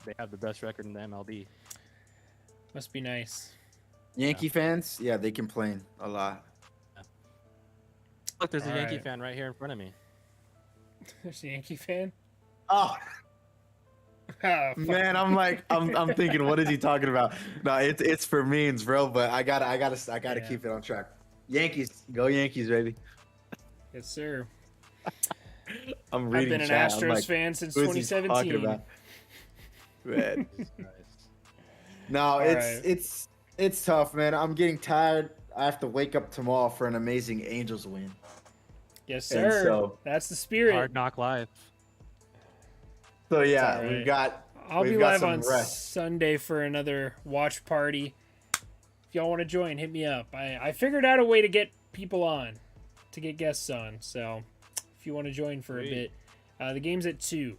they have the best record in the MLB. Must be nice. Yankee fans, yeah, they complain a lot. Look, there's a All Yankee right. fan right here in front of me. There's a Yankee fan. Oh Ah, fuck. man, I'm thinking, what is he talking about? No, it's for means, bro. But I gotta Yeah. keep it on track. Yankees, go Yankees, baby. Yes, sir. I'm I've reading been an chat. I'm Astros like, fan since who is he talking 2017. about? Man. Nice. No, right. it's tough, man. I'm getting tired. I have to wake up tomorrow for an amazing Angels win. Yes, And sir. so- That's the spirit. Hard Knock Live. So yeah, all right. we've got I'll we've be got live some on rest. Sunday for another watch party. If y'all want to join, hit me up. I figured out a way to get people on, to get guests on. So if you want to join for a bit, the game's at 2.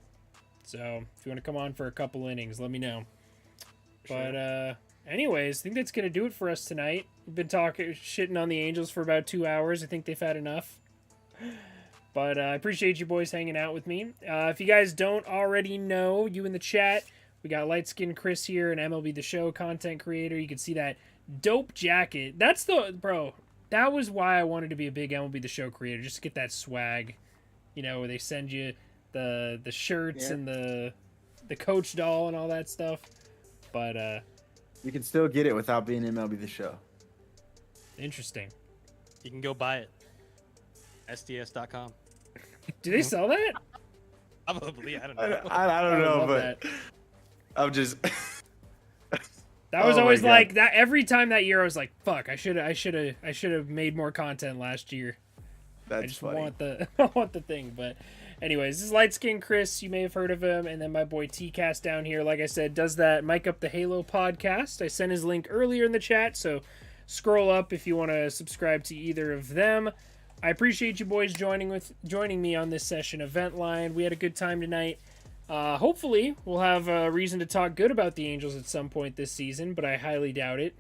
So if you want to come on for a couple innings, let me know. Sure. But anyways, I think that's going to do it for us tonight. We've been shitting on the Angels for about 2 hours. I think they've had enough. But I appreciate you boys hanging out with me. If you guys don't already know, you in the chat, we got Light Skin Chris here, an MLB The Show content creator. You can see that dope jacket. That's bro, that was why I wanted to be a big MLB The Show creator, just to get that swag, you know, where they send you the shirts and the coach doll and all that stuff. But you can still get it without being MLB The Show. Interesting. You can go buy it. SDS.com. Do they sell that? Probably. I don't know. I don't know, but that. I'm just. That was always like that. Every time that year, I was like, "Fuck! I should have made more content last year." That's I just funny. want the thing. But anyways, this is Light Skin Chris. You may have heard of him, and then my boy T-Cast down here, like I said, does that Mic Up the Halo podcast. I sent his link earlier in the chat, so scroll up if you want to subscribe to either of them. I appreciate you boys joining me on this session of Ventline. We had a good time tonight. Hopefully, we'll have a reason to talk good about the Angels at some point this season, but I highly doubt it.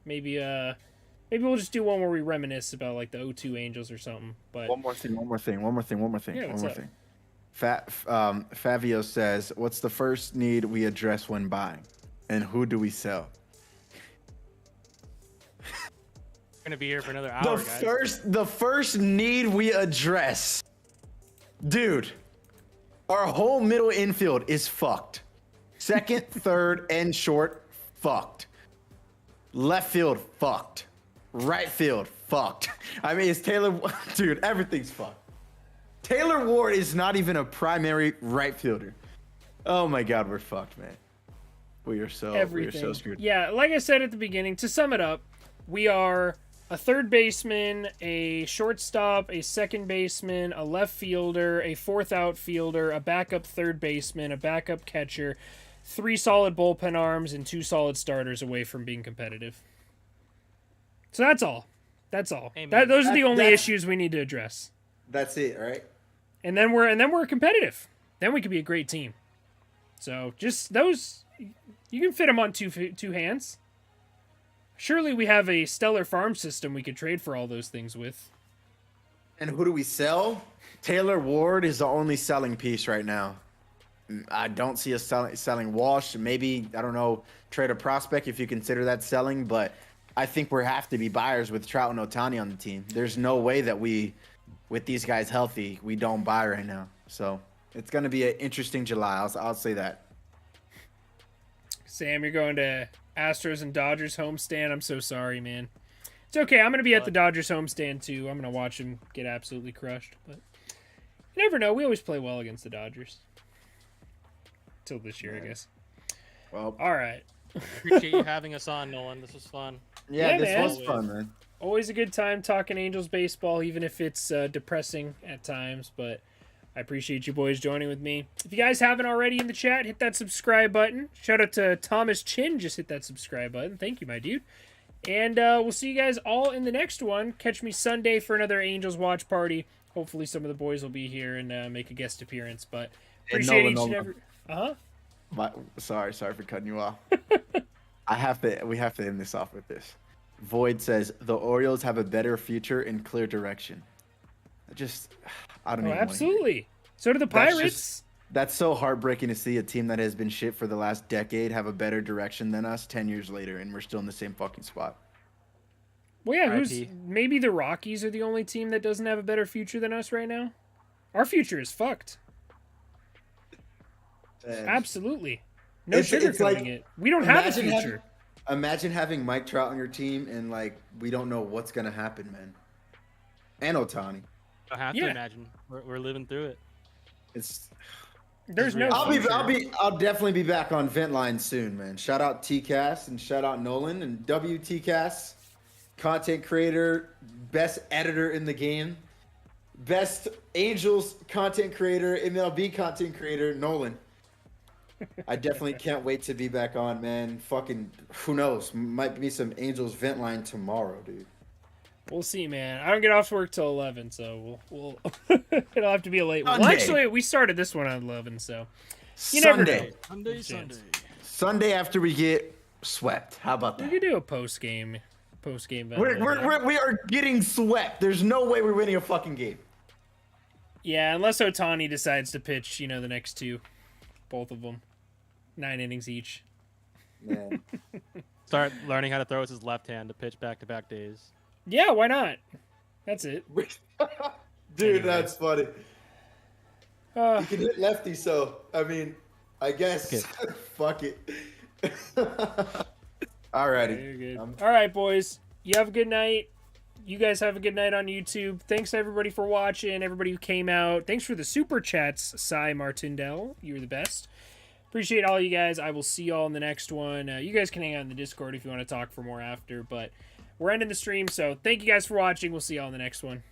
Maybe we'll just do one where we reminisce about like the 02 Angels or something. But one more thing. Yeah, what's up? Favio says, "What's the first need we address when buying, and who do we sell?" Gonna be here for another hour, guys. The first need we address, dude. Our whole middle infield is fucked. Second, third, and short, fucked. Left field, fucked. Right field, fucked. I mean, it's Taylor. Dude, everything's fucked. Taylor Ward is not even a primary right fielder. Oh my God, we're fucked, man. We are so screwed. Yeah, like I said at the beginning, to sum it up, we are a third baseman, a shortstop, a second baseman, a left fielder, a fourth outfielder, a backup third baseman, a backup catcher, 3 solid bullpen arms, and 2 solid starters away from being competitive. So that's all. Those are the only issues we need to address. That's it, right? And then we're competitive. Then we could be a great team. So just those, you can fit them on two hands. Surely we have a stellar farm system we could trade for all those things with. And who do we sell? Taylor Ward is the only selling piece right now. I don't see us selling Walsh. Maybe, I don't know, trade a prospect if you consider that selling. But I think we have to be buyers with Trout and Ohtani on the team. There's no way that with these guys healthy, we don't buy right now. So it's going to be an interesting July. I'll say that. Sam, you're going to Astros and Dodgers homestand. I'm so sorry, man. It's okay. I'm going to be at the Dodgers homestand, too. I'm going to watch them get absolutely crushed. But you never know. We always play well against the Dodgers. Till this year, I guess. Well, all right. Appreciate you having us on, Nolan. This was fun. Yeah, this man. was fun, man. Always a good time talking Angels baseball, even if it's depressing at times. But I appreciate you boys joining with me. If you guys haven't already in the chat, hit that subscribe button. Shout out to Thomas Chin. Just hit that subscribe button. Thank you, my dude. And we'll see you guys all in the next one. Catch me Sunday for another Angels watch party. Hopefully some of the boys will be here and make a guest appearance. But appreciate each and every... Sorry for cutting you off. We have to end this off with this. Void says the Orioles have a better future in clear direction. I don't know. Absolutely. So do the Pirates. That's so heartbreaking to see a team that has been shit for the last decade have a better direction than us 10 years later, and we're still in the same fucking spot. Well, yeah, maybe the Rockies are the only team that doesn't have a better future than us right now. Our future is fucked. Absolutely. No sugarcoating it. We don't have a future. Imagine having Mike Trout on your team and we don't know what's gonna happen, man. And Ohtani. I have to imagine. We're living through it. There's no. I'll definitely be back on Ventline soon, man. Shout out T-Cast and shout out Nolan and WT-Cast, content creator, best editor in the game, best Angels content creator, MLB content creator, Nolan. I definitely can't wait to be back on, man. Fucking, who knows? Might be some Angels vent line tomorrow, dude. We'll see, man. I don't get off work till 11, so we'll it'll have to be a late one. Well, Sunday. actually, we started this one at 11, so you never know. Sunday after we get swept. How about We that? could do a post game. We are getting swept. There's no way we're winning a fucking game. Yeah, unless Ohtani decides to pitch, the next two, both of them, 9 innings each. Man. Start learning how to throw with his left hand to pitch back-to-back days. Yeah, why not? That's it. Dude, that's funny. Uh, You can hit lefty, so I mean, I guess. Fuck it. Alrighty. Very good. All right, boys. You have a good night. You guys have a good night on YouTube. Thanks everybody for watching. Everybody who came out. Thanks for the super chats, Cy Martindale. You're the best. Appreciate all you guys. I will see y'all in the next one. You guys can hang out in the Discord if you want to talk for more after. But we're ending the stream, so thank you guys for watching. We'll see y'all in the next one.